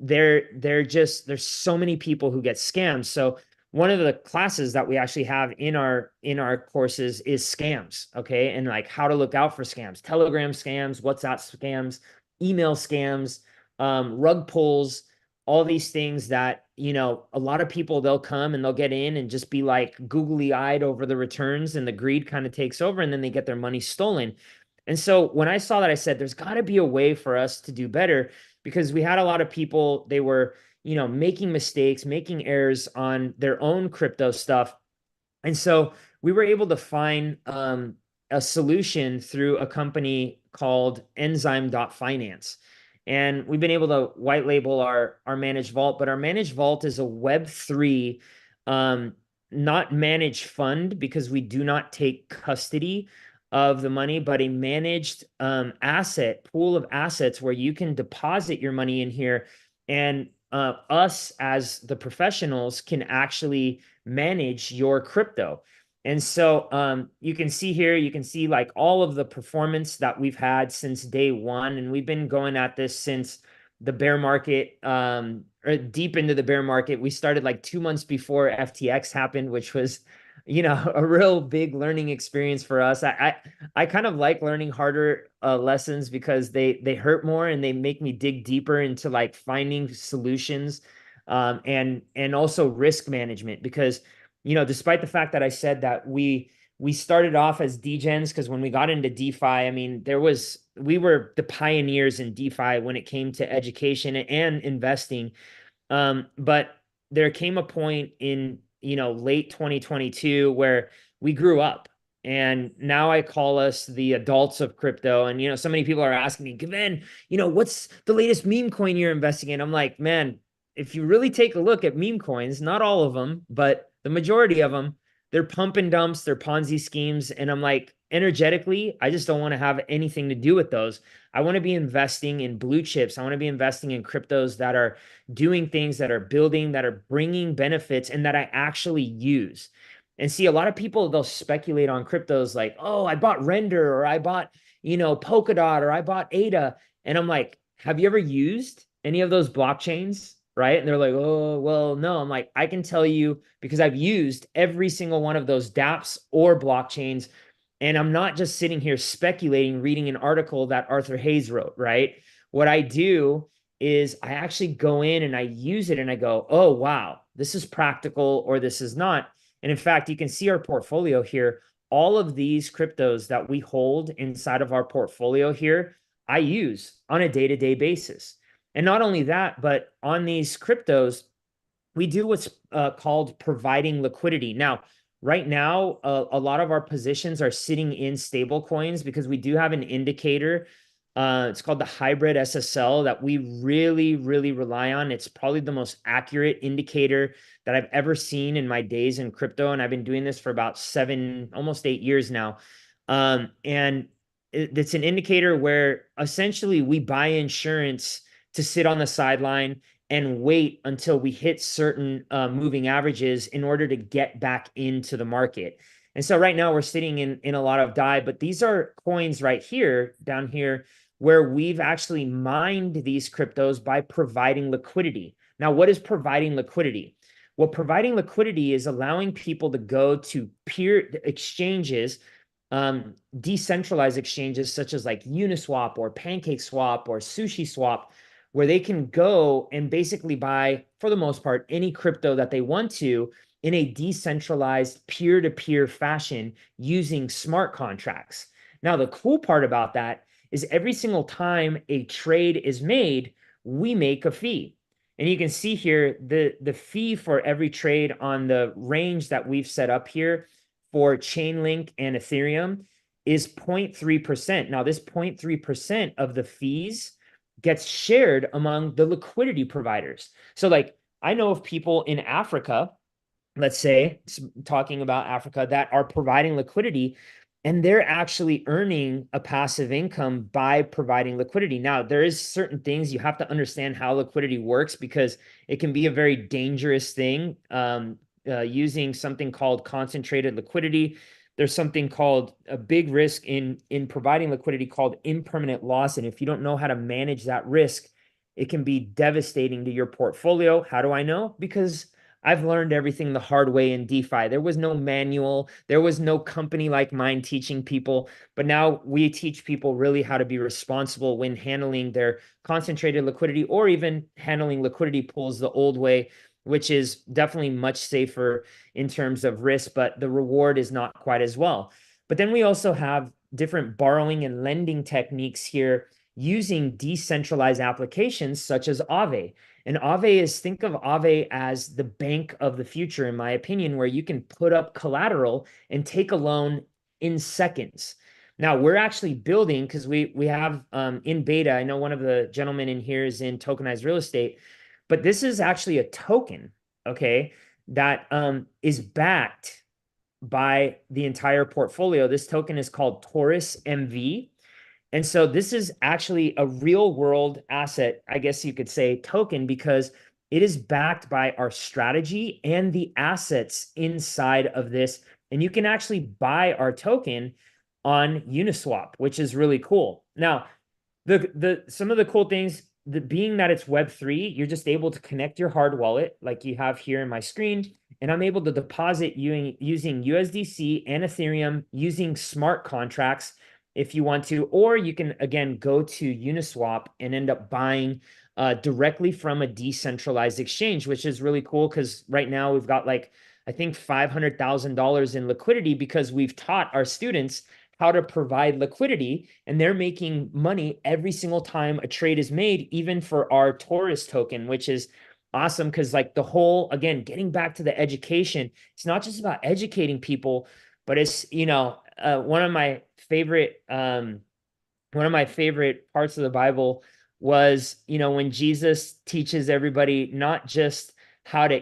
There's so many people who get scammed. So one of the classes that we actually have in our courses is scams, okay? And like how to look out for scams, Telegram scams, WhatsApp scams, email scams, rug pulls, all these things that, a lot of people, they'll come and they'll get in and just be like googly eyed over the returns, and the greed kind of takes over, and then they get their money stolen. And so when I saw that, I said, there's got to be a way for us to do better, because we had a lot of people, they were, making mistakes, making errors on their own crypto stuff. And so we were able to find a solution through a company called Enzyme.finance. And we've been able to white label our managed vault, but our managed vault is a Web3, not managed fund, because we do not take custody of the money, but a managed pool of assets where you can deposit your money in here. And us as the professionals can actually manage your crypto. And so you can see here, you can see like all of the performance that we've had since day one. And we've been going at this since the bear market, or deep into the bear market. We started like 2 months before FTX happened, which was, you know, a real big learning experience for us. I kind of like learning harder lessons because they hurt more and they make me dig deeper into like finding solutions, and also risk management. Because, you know, despite the fact that I said that we started off as degens, because when we got into DeFi, I mean, we were the pioneers in DeFi when it came to education and investing. But there came a point in, you know, late 2022 where we grew up. And now I call us the adults of crypto. And, you know, so many people are asking me, Gven, you know, what's the latest meme coin you're investing in? I'm like, man, if you really take a look at meme coins, not all of them, but the majority of them, they're pump and dumps, they're Ponzi schemes. And I'm like, energetically, I just don't want to have anything to do with those. I want to be investing in blue chips. I want to be investing in cryptos that are doing things, that are building, that are bringing benefits, and that I actually use. And see, a lot of people, they'll speculate on cryptos like, oh, I bought Render, or I bought, you know, Polkadot, or I bought ADA. And I'm like, have you ever used any of those blockchains? Right. And they're like, oh, well, no. I'm like, I can tell you because I've used every single one of those dApps or blockchains. And I'm not just sitting here speculating, reading an article that Arthur Hayes wrote, right? What I do is I actually go in and I use it and I go, oh, wow, this is practical or this is not. And in fact, you can see our portfolio here. All of these cryptos that we hold inside of our portfolio here, I use on a day-to-day basis. And not only that, but on these cryptos, we do what's called providing liquidity. Now, right now, a lot of our positions are sitting in stable coins because we do have an indicator. It's called the hybrid SSL that we really, really rely on. It's probably the most accurate indicator that I've ever seen in my days in crypto. And I've been doing this for about 7, almost 8 years now. And it's an indicator where essentially we buy insurance to sit on the sideline and wait until we hit certain moving averages in order to get back into the market. And so right now we're sitting in a lot of DAI, but these are coins right here, down here, where we've actually mined these cryptos by providing liquidity. Now, what is providing liquidity? Well, providing liquidity is allowing people to go to peer exchanges, decentralized exchanges such as like Uniswap or PancakeSwap or SushiSwap, where they can go and basically buy, for the most part, any crypto that they want to in a decentralized peer-to-peer fashion using smart contracts. Now, the cool part about that is every single time a trade is made, we make a fee. And you can see here the fee for every trade on the range that we've set up here for Chainlink and Ethereum is 0.3%. Now, this 0.3% of the fees gets shared among the liquidity providers. So like, I know of people in Africa, let's say, talking about Africa, that are providing liquidity, and they're actually earning a passive income by providing liquidity. Now, there is certain things you have to understand how liquidity works, because it can be a very dangerous thing, using something called concentrated liquidity. There's something called a big risk in providing liquidity called impermanent loss. And if you don't know how to manage that risk, it can be devastating to your portfolio. How do I know? Because I've learned everything the hard way in DeFi. There was no manual. There was no company like mine teaching people. But now we teach people really how to be responsible when handling their concentrated liquidity, or even handling liquidity pools the old way, which is definitely much safer in terms of risk, but the reward is not quite as well. But then we also have different borrowing and lending techniques here using decentralized applications such as Aave. And Aave is, think of Aave as the bank of the future, in my opinion, where you can put up collateral and take a loan in seconds. Now, we're actually building, because we have in beta, I know one of the gentlemen in here is in tokenized real estate, but this is actually a token, okay, that is backed by the entire portfolio. This token is called Taurus MV. And so this is actually a real world asset, I guess you could say, token, because It is backed by our strategy and the assets inside of this. And you can actually buy our token on Uniswap, which is really cool. Now, some of the cool things, being that it's Web3, you're just able to connect your hard wallet like you have here in my screen, and I'm able to deposit using USDC and Ethereum using smart contracts if you want to, or you can, again, go to Uniswap and end up buying directly from a decentralized exchange, which is really cool because right now we've got like, I think $500,000 in liquidity because we've taught our students how to provide liquidity, and they're making money every single time a trade is made, even for our Taurus token, which is awesome because like the whole, again, getting back to the education, it's not just about educating people, but it's, one of my favorite parts of the Bible was, when Jesus teaches everybody not just how to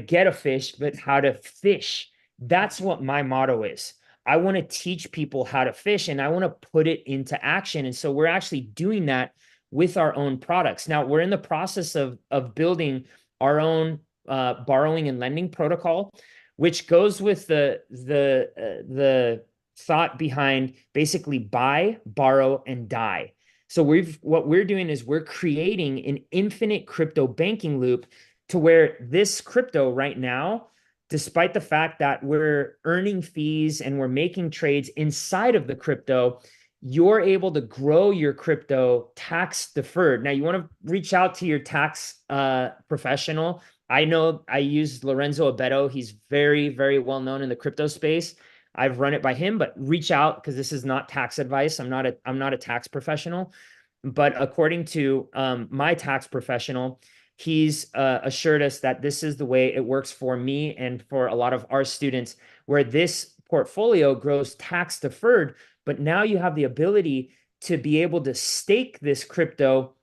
get a fish, but how to fish. That's what my motto is. I want to teach people how to fish, and I want to put it into action. And so we're actually doing that with our own products. Now we're in the process of building our own borrowing and lending protocol, which goes with the thought behind basically buy, borrow, and die. So what we're doing is we're creating an infinite crypto banking loop to where this crypto right now, despite the fact that we're earning fees and we're making trades inside of the crypto, you're able to grow your crypto tax deferred. Now, you want to reach out to your tax professional. I know I use Lorenzo Abeto. He's very, very well known in the crypto space. I've run it by him, but reach out because this is not tax advice. I'm not a tax professional, but according to my tax professional, he's assured us that this is the way it works for me and for a lot of our students, where this portfolio grows tax deferred, but now you have the ability to be able to stake this crypto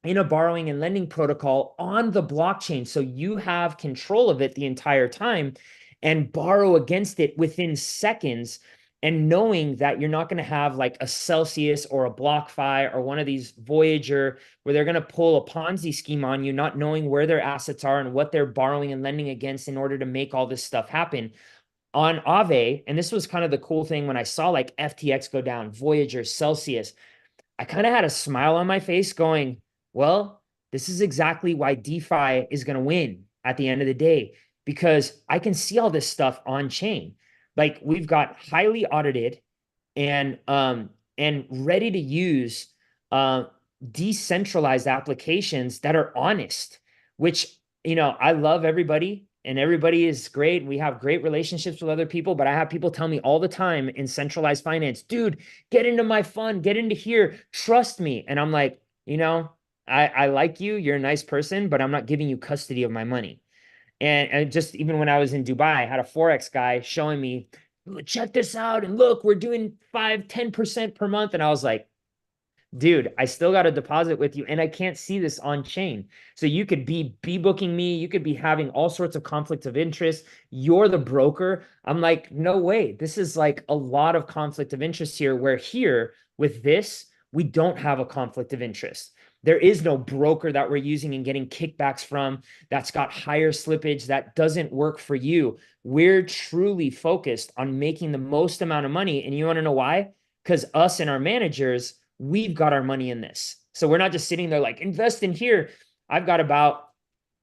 in a borrowing and lending protocol on the blockchain. So you have control of it the entire time and borrow against it within seconds, and knowing that you're not going to have like a Celsius or a BlockFi or one of these Voyager where they're going to pull a Ponzi scheme on you, not knowing where their assets are and what they're borrowing and lending against in order to make all this stuff happen. On Aave, and this was kind of the cool thing when I saw like FTX go down, Voyager, Celsius, I kind of had a smile on my face going, well, this is exactly why DeFi is going to win at the end of the day, because I can see all this stuff on chain. Like we've got highly audited and ready to use decentralized applications that are honest, which, I love everybody and everybody is great. We have great relationships with other people, but I have people tell me all the time in centralized finance, dude, get into my fund, get into here, trust me. And I'm like, I like you, you're a nice person, but I'm not giving you custody of my money. And just even when I was in Dubai, I had a Forex guy showing me, check this out. And look, we're doing 5-10% per month. And I was like, dude, I still got a deposit with you and I can't see this on chain. So you could be booking me. You could be having all sorts of conflicts of interest. You're the broker. I'm like, no way. This is like a lot of conflict of interest here, where here with this, we don't have a conflict of interest. There is no broker that we're using and getting kickbacks from that's got higher slippage that doesn't work for you. We're truly focused on making the most amount of money. And you want to know why? Because us and our managers, we've got our money in this. So we're not just sitting there like, invest in here. I've got about,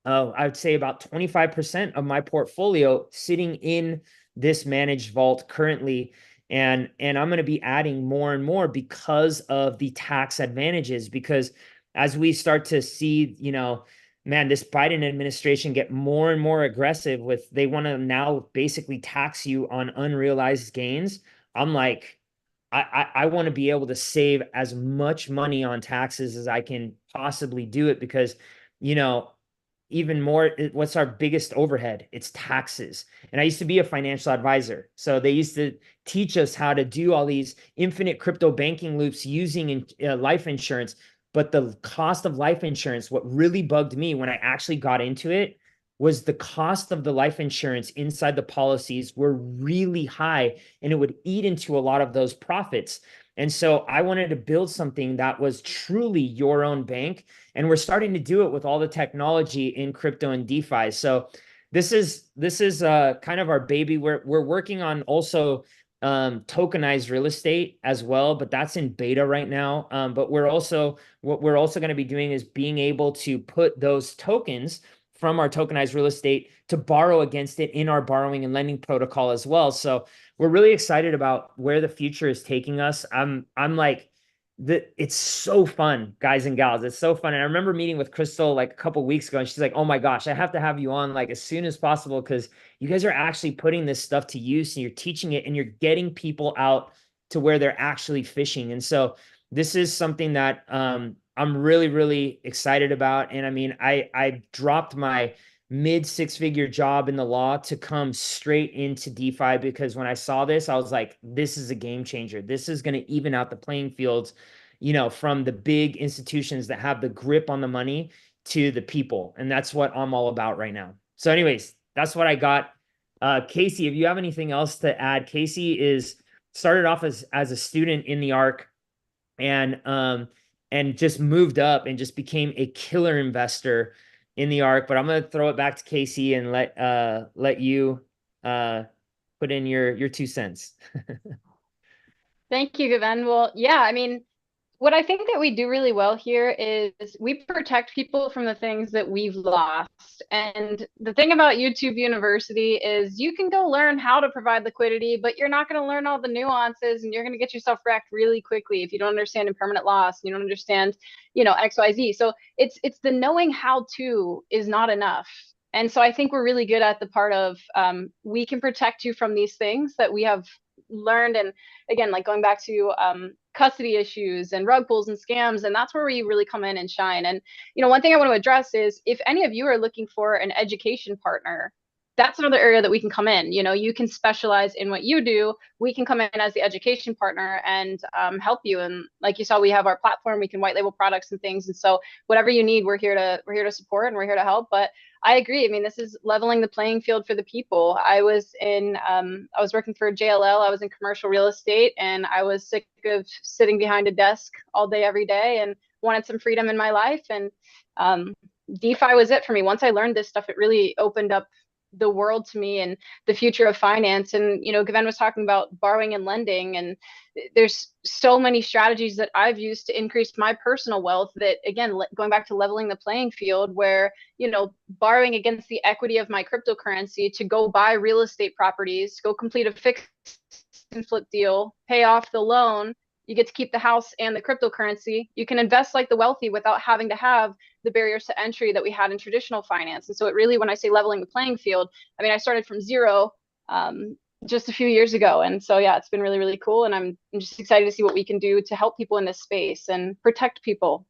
I would say about 25% of my portfolio sitting in this managed vault currently. And I'm going to be adding more and more because of the tax advantages, because as we start to see, man, this Biden administration get more and more aggressive with, they want to now basically tax you on unrealized gains. I'm like, I want to be able to save as much money on taxes as I can possibly do it, because, even more, what's our biggest overhead? It's taxes. And I used to be a financial advisor. So they used to teach us how to do all these infinite crypto banking loops using life insurance. But the cost of life insurance, what really bugged me when I actually got into it, was the cost of the life insurance inside the policies were really high, and it would eat into a lot of those profits. And so I wanted to build something that was truly your own bank. And we're starting to do it with all the technology in crypto and DeFi. So this is kind of our baby. We're working on also tokenized real estate as well, but that's in beta right now. But what we're also going to be doing is being able to put those tokens from our tokenized real estate to borrow against it in our borrowing and lending protocol as well. So we're really excited about where the future is taking us. I'm like, it's so fun, guys and gals. It's so fun. And I remember meeting with Crystal like a couple weeks ago, and she's like, "Oh my gosh, I have to have you on like as soon as possible because you guys are actually putting this stuff to use and you're teaching it and you're getting people out to where they're actually fishing." And so this is something that I'm really, really excited about. And I mean, I dropped my mid six-figure job in the law to come straight into DeFi because when I saw this, I was like, this is a game changer. This is going to even out the playing fields, from the big institutions that have the grip on the money to the people. And that's what I'm all about right now. So anyways, that's what I got. Casey, if you have anything else to add, Casey is started off as a student in the ARC and just moved up and just became a killer investor in the ARC. But I'm going to throw it back to Casey and let you put in your 2 cents. Thank you, Gven. Well, yeah, I mean, what I think that we do really well here is we protect people from the things that we've lost. And the thing about YouTube University is you can go learn how to provide liquidity, but you're not going to learn all the nuances and you're going to get yourself wrecked really quickly if you don't understand impermanent loss, and you don't understand, XYZ. So it's the knowing how to is not enough. And so I think we're really good at the part of we can protect you from these things that we have learned. And again, like going back to custody issues and rug pulls and scams, and that's where we really come in and shine. And one thing I want to address is if any of you are looking for an education partner, that's another area that we can come in. You can specialize in what you do. We can come in as the education partner and help you. And like you saw, we have our platform. We can white label products and things. And so whatever you need, we're here to support and we're here to help. But I agree. I mean, this is leveling the playing field for the people. I was working for JLL. I was in commercial real estate, and I was sick of sitting behind a desk all day, every day, and wanted some freedom in my life. And DeFi was it for me. Once I learned this stuff, it really opened up the world to me and the future of finance. And Gven was talking about borrowing and lending, and there's so many strategies that I've used to increase my personal wealth that, again, going back to leveling the playing field, where borrowing against the equity of my cryptocurrency to go buy real estate properties, go complete a fix and flip deal, pay off the loan. You get to keep the house and the cryptocurrency. You can invest like the wealthy without having to have the barriers to entry that we had in traditional finance. And so it really, when I say leveling the playing field, I mean, I started from zero just a few years ago. And so, yeah, it's been really, really cool. And I'm just excited to see what we can do to help people in this space and protect people.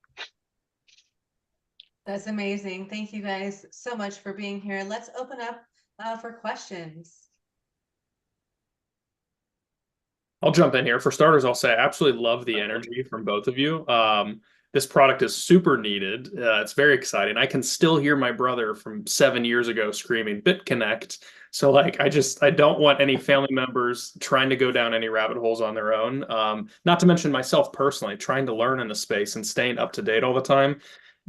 That's amazing. Thank you guys so much for being here. Let's open up for questions. I'll jump in here. For starters, I'll say I absolutely love the energy from both of you. This product is super needed. It's very exciting. I can still hear my brother from 7 years ago screaming BitConnect. So I don't want any family members trying to go down any rabbit holes on their own. Not to mention myself personally, trying to learn in the space and staying up to date all the time.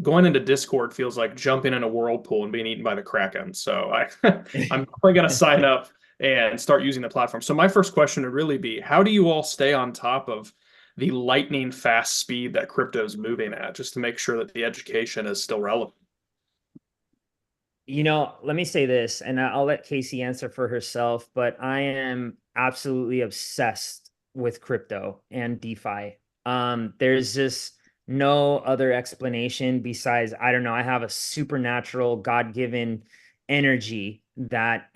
Going into Discord feels like jumping in a whirlpool and being eaten by the Kraken. So I'm definitely going to sign up and start using the platform. So my first question would really be, how do you all stay on top of the lightning fast speed that crypto is moving at, just to make sure that the education is still relevant? Let me say this, and I'll let Casey answer for herself, but I am absolutely obsessed with crypto and DeFi. There's just no other explanation besides, I don't know, I have a supernatural God-given energy that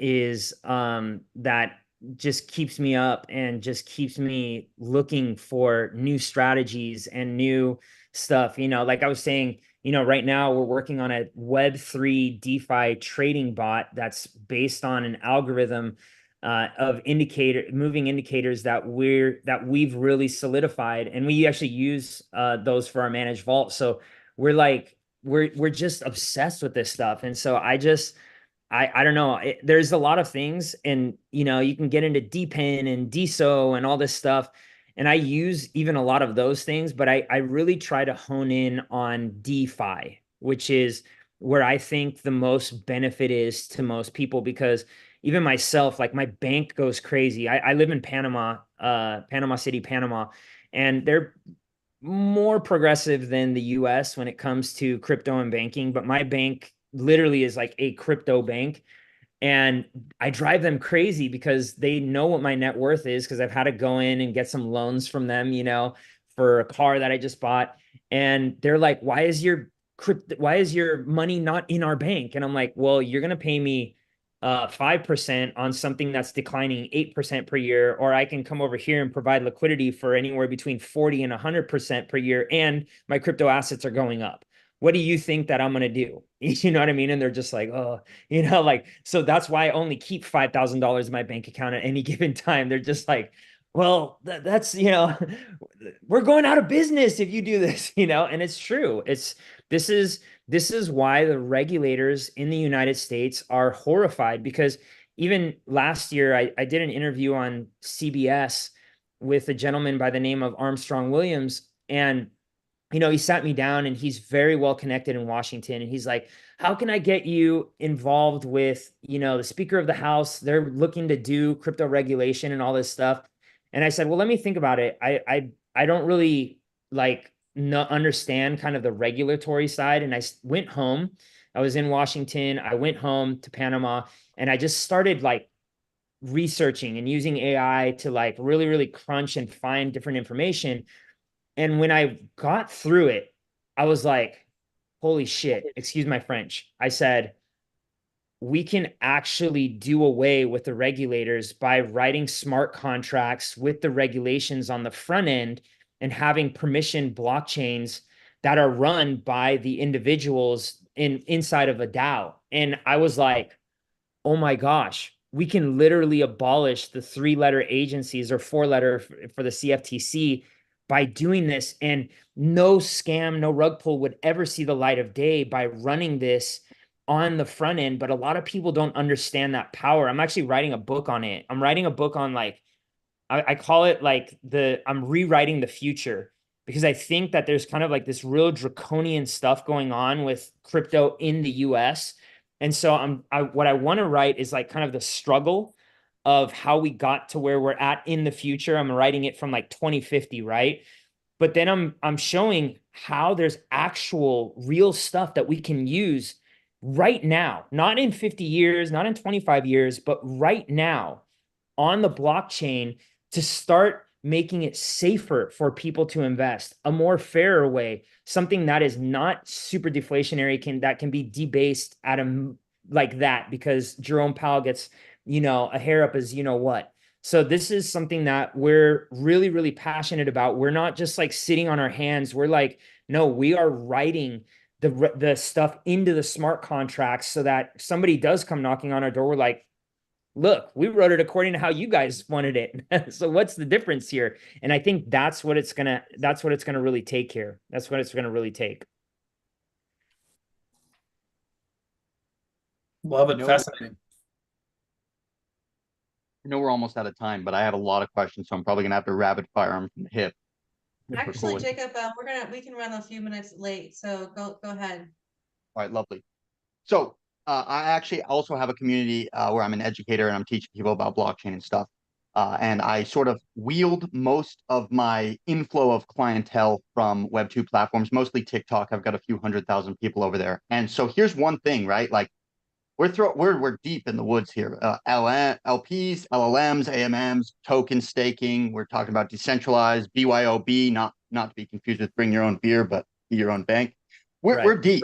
just keeps me up and just keeps me looking for new strategies and new stuff. Like I was saying, right now we're working on a Web3 DeFi trading bot that's based on an algorithm of moving indicators that we've really solidified, and we actually use those for our managed vault. So we're just obsessed with this stuff, and so I don't know. There's a lot of things, and you can get into DPIN and DSO and all this stuff, And I use even a lot of those things, but I really try to hone in on DeFi, which is where I think the most benefit is to most people, because even myself, like my bank goes crazy. I live in Panama, Panama City, Panama, and they're more progressive than the US when it comes to crypto and banking, but my bank literally is like a crypto bank. And I drive them crazy because they know what my net worth is, because I've had to go in and get some loans from them, you know, for a car that I just bought. And they're like, why is your money not in our bank? And I'm like, well, you're going to pay me 5% on something that's declining 8% per year, or I can come over here and provide liquidity for anywhere between 40 and 100% per year, and my crypto assets are going up. What do you think that I'm going to do? You know what I mean? And they're just like, oh, you know, like, so that's why I only keep $5,000 in my bank account at any given time. They're just like, well, that's, you know, we're going out of business if you do this, you know. And it's true. This is why the regulators in the United States are horrified, because even last year, I did an interview on CBS with a gentleman by the name of Armstrong Williams. And you know, he sat me down, and he's very well connected in Washington. And he's like, how can I get you involved with, you know, the Speaker of the House? They're looking to do crypto regulation and all this stuff. And I said, well, let me think about it. I don't really like understand kind of the regulatory side. And I went home. I was in Washington. I went home to Panama, and I just started like researching and using AI to like really, really crunch and find different information. And when I got through it, I was like, holy shit, excuse my French. I said, we can actually do away with the regulators by writing smart contracts with the regulations on the front end and having permission blockchains that are run by the individuals inside of a DAO. And I was like, oh my gosh, we can literally abolish the 3-letter agencies or 4-letter for the CFTC by doing this. And no scam, no rug pull would ever see the light of day by running this on the front end. But a lot of people don't understand that power. I'm actually writing a book on it. I'm writing a book on like, I call it like I'm rewriting the future, because I think that there's kind of like this real draconian stuff going on with crypto in the US. And so what I want to write is like kind of the struggle of how we got to where we're at in the future. I'm writing it from like 2050, right? But then I'm showing how there's actual real stuff that we can use right now, not in 50 years, not in 25 years, but right now on the blockchain, to start making it safer for people to invest, a more fairer way, something that is not super deflationary, that can be debased at a like that, because Jerome Powell gets, you know, a hair up as you know what. So this is something that we're really, really passionate about. We're not just like sitting on our hands. We're like, no, we are writing the stuff into the smart contracts so that somebody does come knocking on our door. We're like, look, we wrote it according to how you guys wanted it. So what's the difference here? And I think that's what it's gonna really take here. That's what it's gonna really take. Love it. No. Fascinating. I know we're almost out of time, but I have a lot of questions, so I'm probably gonna have to rapid fire them from the hip. Actually, Jacob, we can run a few minutes late, so go ahead. All right, lovely. So I actually also have a community where I'm an educator and I'm teaching people about blockchain and stuff. And I sort of wield most of my inflow of clientele from Web2 platforms, mostly TikTok. I've got a few 100,000 people over there. And so here's one thing, right? Like we're deep in the woods here. LPs, LLMs, AMMs, token staking. We're talking about decentralized, BYOB, not to be confused with bring your own beer, but be your own bank. We're deep.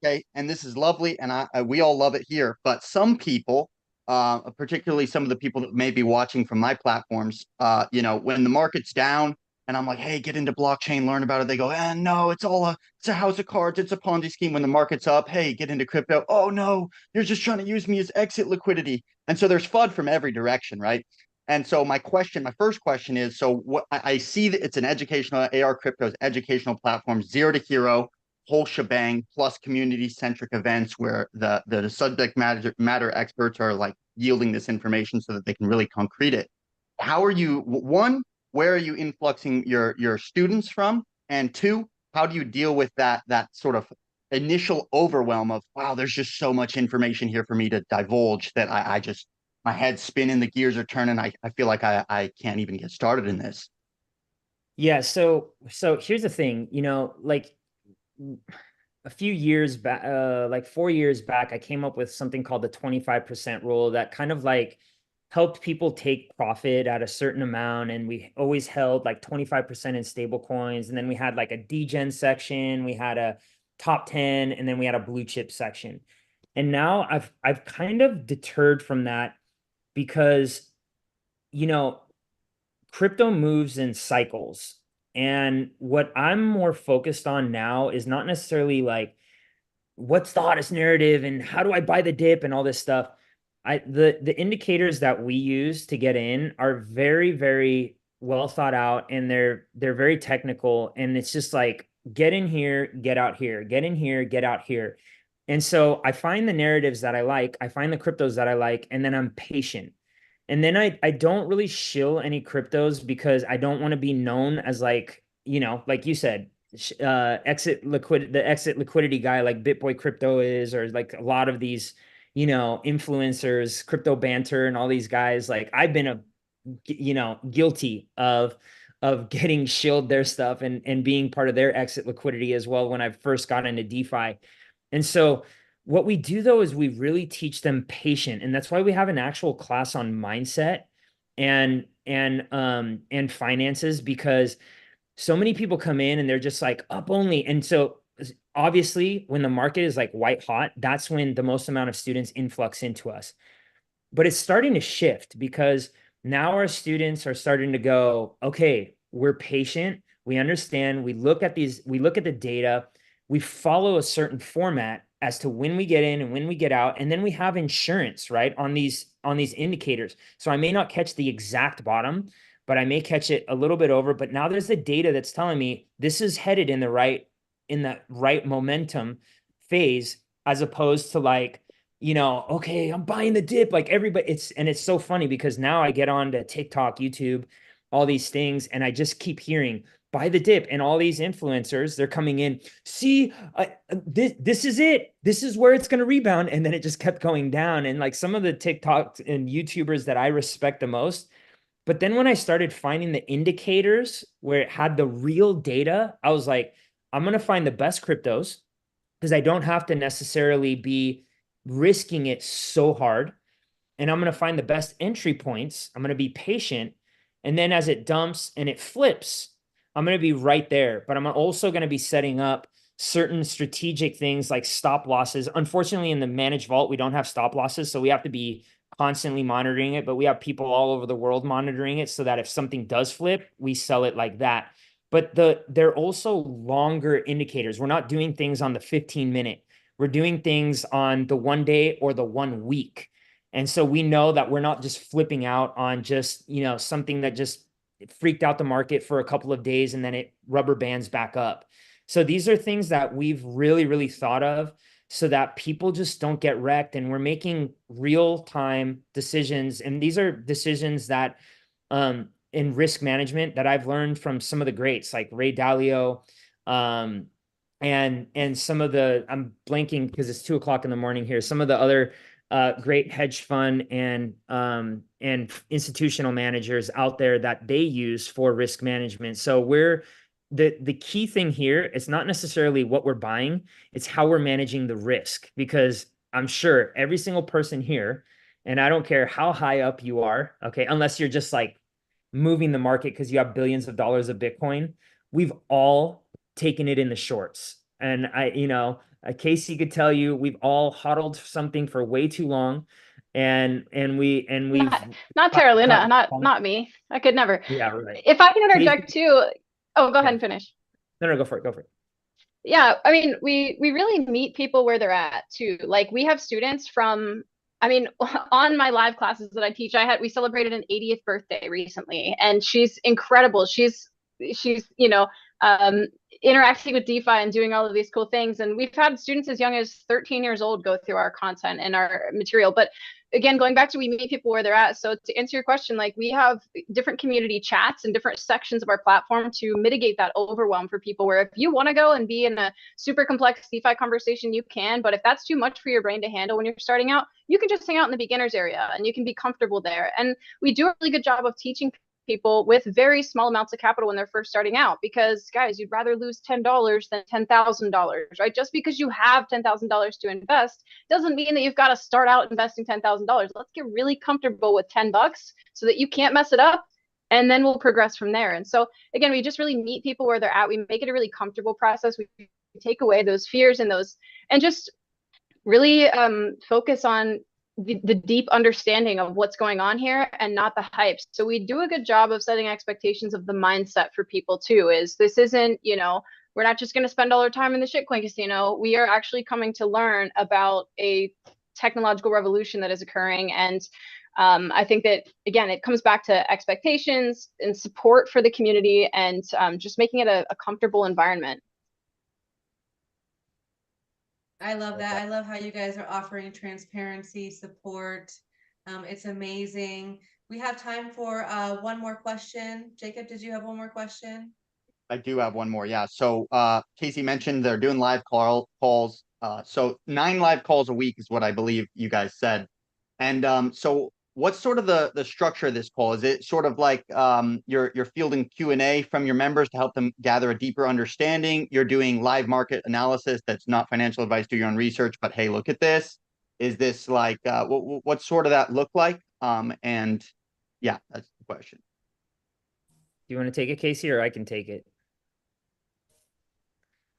Okay, and this is lovely, and we all love it here. But some people, particularly some of the people that may be watching from my platforms, you know, when the market's down, and I'm like, hey, get into blockchain, learn about it. They go, no, it's a house of cards, it's a Ponzi scheme. When the market's up, hey, get into crypto. Oh no, you're just trying to use me as exit liquidity. And so there's FUD from every direction, right? And so my first question is, so what I see that it's an educational AR cryptos educational platform, zero to hero, whole shebang, plus community-centric events where the subject matter experts are like yielding this information so that they can really concrete it. How are you, one, where are you influxing your students from? And two, how do you deal with that sort of initial overwhelm of, wow, there's just so much information here for me to divulge that I just, my head's spinning, the gears are turning. I feel like I can't even get started in this. Yeah, so here's the thing, like a few years back, like 4 years back, I came up with something called the 25% rule that kind of like helped people take profit at a certain amount. And we always held like 25% in stable coins. And then we had like a degen section, we had a top 10, and then we had a blue chip section. And now I've kind of deterred from that because, you know, crypto moves in cycles. And what I'm more focused on now is not necessarily like what's the hottest narrative and how do I buy the dip and all this stuff. The indicators that we use to get in are very, very well thought out, and they're very technical. And it's just like get in here, get out here, get in here, get out here. And so I find the narratives that I like, I find the cryptos that I like, and then I'm patient. And then I don't really shill any cryptos because I don't want to be known as like, like you said, the exit liquidity guy like BitBoy Crypto is, or like a lot of these, influencers, crypto banter and all these guys. Like I've been guilty of getting shilled their stuff and being part of their exit liquidity as well when I first got into DeFi. And so what we do though is we really teach them patient, and that's why we have an actual class on mindset and finances, because so many people come in and they're just like up only. And so obviously when the market is like white hot, that's when the most amount of students influx into us. But it's starting to shift because now our students are starting to go, okay, we're patient, we understand, we look at the data, we follow a certain format as to when we get in and when we get out, and then we have insurance, right, on these indicators. So I may not catch the exact bottom, but I may catch it a little bit over. But now there's the data that's telling me this is headed in that right momentum phase, as opposed to like, okay, I'm buying the dip. Like everybody, it's so funny because now I get on to TikTok, YouTube, all these things, and I just keep hearing buy the dip, and all these influencers, they're coming in. See, this is it. This is where it's going to rebound, and then it just kept going down. And like some of the TikToks and YouTubers that I respect the most. But then when I started finding the indicators where it had the real data, I was like, I'm going to find the best cryptos because I don't have to necessarily be risking it so hard. And I'm going to find the best entry points. I'm going to be patient. And then as it dumps and it flips, I'm going to be right there. But I'm also going to be setting up certain strategic things like stop losses. Unfortunately, in the managed vault, we don't have stop losses. So we have to be constantly monitoring it, but we have people all over the world monitoring it so that if something does flip, we sell it like that. But they're also longer indicators. We're not doing things on the 15-minute. We're doing things on the 1 day or the 1 week. And so we know that we're not just flipping out on just, something that just freaked out the market for a couple of days and then it rubber bands back up. So these are things that we've really, really thought of so that people just don't get wrecked, and we're making real-time decisions. And these are decisions that in risk management that I've learned from some of the greats like Ray Dalio, and some of the, I'm blanking because it's 2:00 in the morning here, some of the other great hedge fund and institutional managers out there that they use for risk management. So the key thing here is not necessarily what we're buying, it's how we're managing the risk, because I'm sure every single person here, and I don't care how high up you are, okay, unless you're just like moving the market because you have billions of dollars of Bitcoin, we've all taken it in the shorts. And Casey could tell you, we've all hodled something for way too long. And we've not Carolina, not me. I could never. Yeah, right. If I can interject too. Oh, go ahead and finish. No, go for it. Yeah, I mean, we really meet people where they're at too. Like we have students from, I mean, on my live classes that I teach, we celebrated an 80th birthday recently, and she's incredible. She's interacting with DeFi and doing all of these cool things. And we've had students as young as 13 years old go through our content and our material. But again, going back to we meet people where they're at. So to answer your question, like we have different community chats and different sections of our platform to mitigate that overwhelm for people, where if you want to go and be in a super complex DeFi conversation, you can. But if that's too much for your brain to handle when you're starting out, you can just hang out in the beginners area and you can be comfortable there. And we do a really good job of teaching people with very small amounts of capital when they're first starting out, because guys, you'd rather lose $10 than $10,000, right? Just because you have $10,000 to invest doesn't mean that you've got to start out investing $10,000. Let's get really comfortable with $10 so that you can't mess it up, and then we'll progress from there. And so again, we just really meet people where they're at. We make it a really comfortable process. We take away those fears and those, and just really focus on the deep understanding of what's going on here and not the hype. So we do a good job of setting expectations of the mindset for people too. Is this isn't, you know, we're not just going to spend all our time in the shitcoin casino. We are actually coming to learn about a technological revolution that is occurring. And I think that, again, it comes back to expectations and support for the community, and just making it a comfortable environment. I love that. I love how you guys are offering transparency, support. It's amazing. We have time for one more question. Jacob, did you have one more question? I do have one more. Yeah. So Casey mentioned they're doing live calls. So 9 live calls a week is what I believe you guys said. And so what's sort of the structure of this call? Is it sort of like you're fielding Q&A from your members to help them gather a deeper understanding? You're doing live market analysis that's not financial advice, do your own research, but hey, look at this. Is this like what sort of that look like? And yeah, that's the question. Do you want to take it, Casey, or I can take it?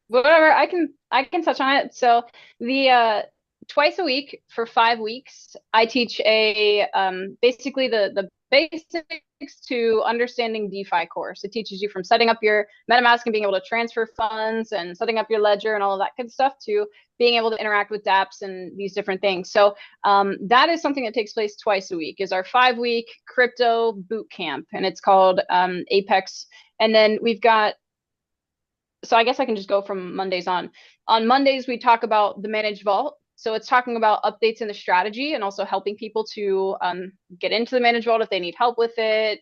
Whatever, I can touch on it. So the twice a week for 5 weeks, I teach a basically the basics to understanding DeFi course. It teaches you from setting up your MetaMask and being able to transfer funds and setting up your ledger and all of that good stuff to being able to interact with dApps and these different things. So that is something that takes place twice a week, is our 5-week crypto boot camp, and it's called Apex. And then we've got, so I guess I can just go from Mondays on. On Mondays, we talk about the managed vault. So it's talking about updates in the strategy and also helping people to get into the managed vault if they need help with it,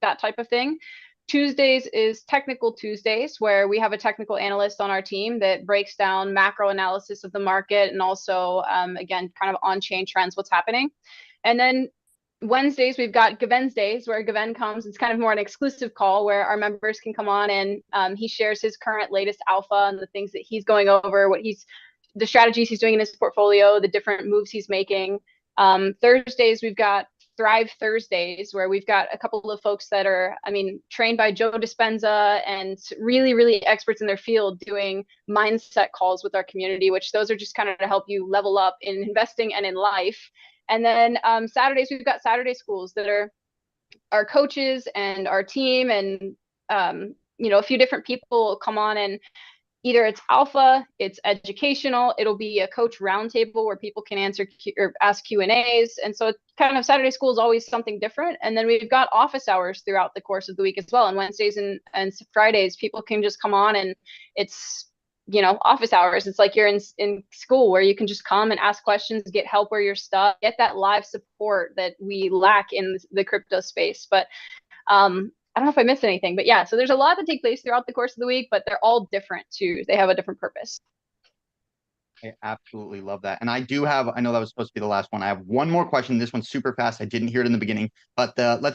that type of thing. Tuesdays is Technical Tuesdays, where we have a technical analyst on our team that breaks down macro analysis of the market and also, again, kind of on-chain trends, what's happening. And then Wednesdays, we've got Gven's Days, where Gven comes. It's kind of more an exclusive call where our members can come on and he shares his current latest alpha and the things that he's going over, the strategies he's doing in his portfolio, the different moves he's making. Thursdays, we've got Thrive Thursdays, where we've got a couple of folks that are, trained by Joe Dispenza and really, really experts in their field doing mindset calls with our community, which those are just kind of to help you level up in investing and in life. And then Saturdays, we've got Saturday schools that are our coaches and our team, and a few different people come on, and either it's alpha, it's educational, it'll be a coach roundtable where people can answer or ask Q&As. And so it's kind of Saturday school is always something different. And then we've got office hours throughout the course of the week as well. And Wednesdays and Fridays, people can just come on, and it's, office hours. It's like you're in school where you can just come and ask questions, get help where you're stuck, get that live support that we lack in the crypto space. But I don't know if I missed anything, but yeah, so there's a lot that take place throughout the course of the week, but they're all different too. They have a different purpose. I absolutely love that. And I know that was supposed to be the last one. I have one more question. This one's super fast. I didn't hear it in the beginning, but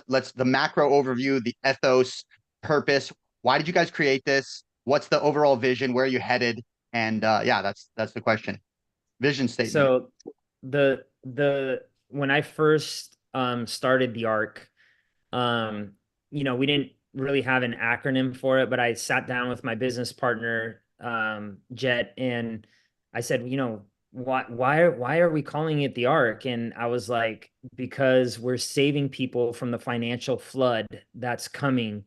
let's the macro overview, the ethos, purpose. Why did you guys create this? What's the overall vision? Where are you headed? And that's the question. Vision statement. So when I first started the ARC, we didn't really have an acronym for it, but I sat down with my business partner, Jet, and I said, why are we calling it the ARC? And I was like, because we're saving people from the financial flood that's coming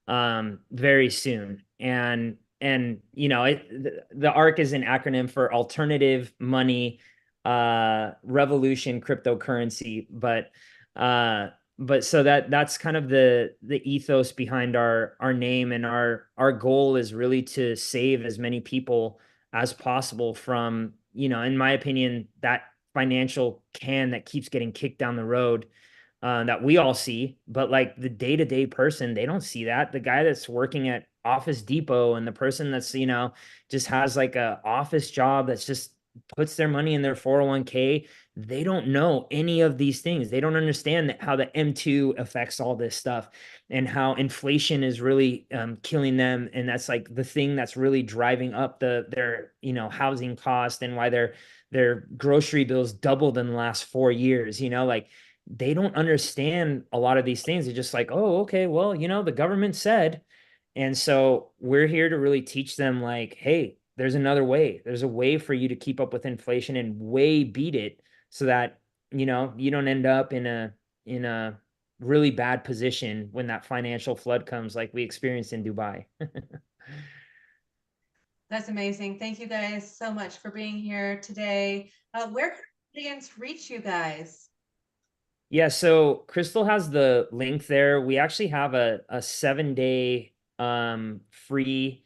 very soon. And the ARC is an acronym for Alternative Money Revolution Cryptocurrency. But but so that's kind of the ethos behind our name, and our goal is really to save as many people as possible from, you know, in my opinion, that financial can that keeps getting kicked down the road, that we all see, but like the day-to-day person, they don't see that. The guy that's working at Office Depot and the person that's, you know, just has like a office job that's just puts their money in their 401k, they don't know any of these things. They don't understand how the M2 affects all this stuff and how inflation is really killing them. And that's like the thing that's really driving up their, you know, housing cost, and why their grocery bills doubled in the last 4 years, you know, like they don't understand a lot of these things. They're just like, oh, okay, well, you know, the government said. And so we're here to really teach them like, hey, there's another way. There's a way for you to keep up with inflation and way beat it, so that, you know, you don't end up in a really bad position when that financial flood comes like we experienced in Dubai. That's amazing. Thank you guys so much for being here today. Where can the audience reach you guys? Yeah, so Crystal has the link there. We actually have a 7-day free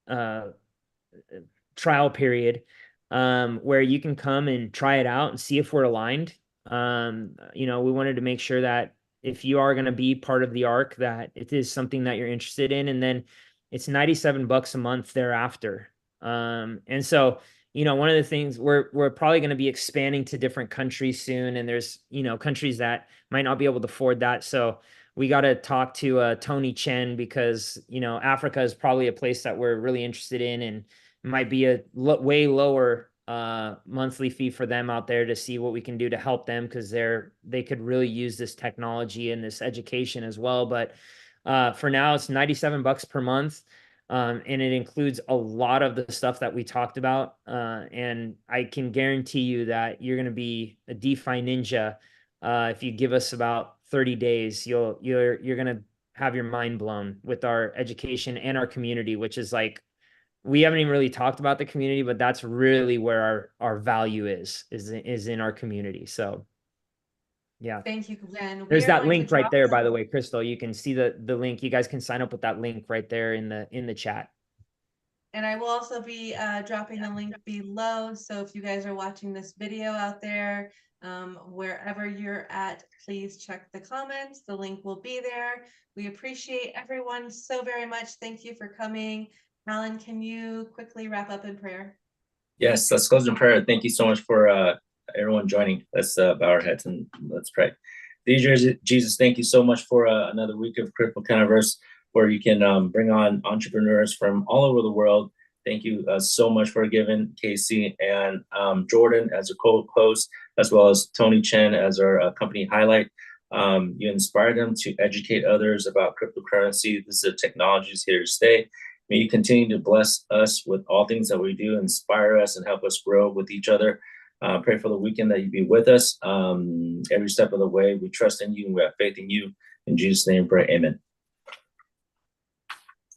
uh trial period, where you can come and try it out and see if we're aligned. You know, we wanted to make sure that if you are going to be part of the ARC, that it is something that you're interested in, and then it's $97 a month thereafter. And so, you know, one of the things we're probably going to be expanding to different countries soon, and there's, you know, countries that might not be able to afford that. So we got to talk to Tony Chen, because, you know, Africa is probably a place that we're really interested in, and might be a way lower monthly fee for them out there, to see what we can do to help them, because they could really use this technology and this education as well. But for now, it's $97 per month. And it includes a lot of the stuff that we talked about. And I can guarantee you that you're going to be a DeFi ninja. If you give us about 30 days, you're going to have your mind blown with our education and our community, which is like, we haven't even really talked about the community, but that's really where our value is in our community. So yeah. Thank you, Gwen. There's that link right there, by the way, Crystal. You can see the link. You guys can sign up with that link right there in the chat. And I will also be dropping the link below. So if you guys are watching this video out there, wherever you're at, please check the comments. The link will be there. We appreciate everyone so very much. Thank you for coming. Alan, can you quickly wrap up in prayer? Yes, let's close in prayer. Thank you so much for everyone joining. Let's bow our heads and let's pray. Dear Jesus, thank you so much for another week of Critical Counterverse, where you can bring on entrepreneurs from all over the world. Thank you so much for giving Casey and Jordan as a co-host, as well as Tony Chen as our company highlight. You inspired them to educate others about cryptocurrency. This is a technology is here to stay. May you continue to bless us with all things that we do, inspire us, and help us grow with each other. Pray for the weekend that you be with us every step of the way. We trust in you and we have faith in you. In Jesus' name, pray. Amen.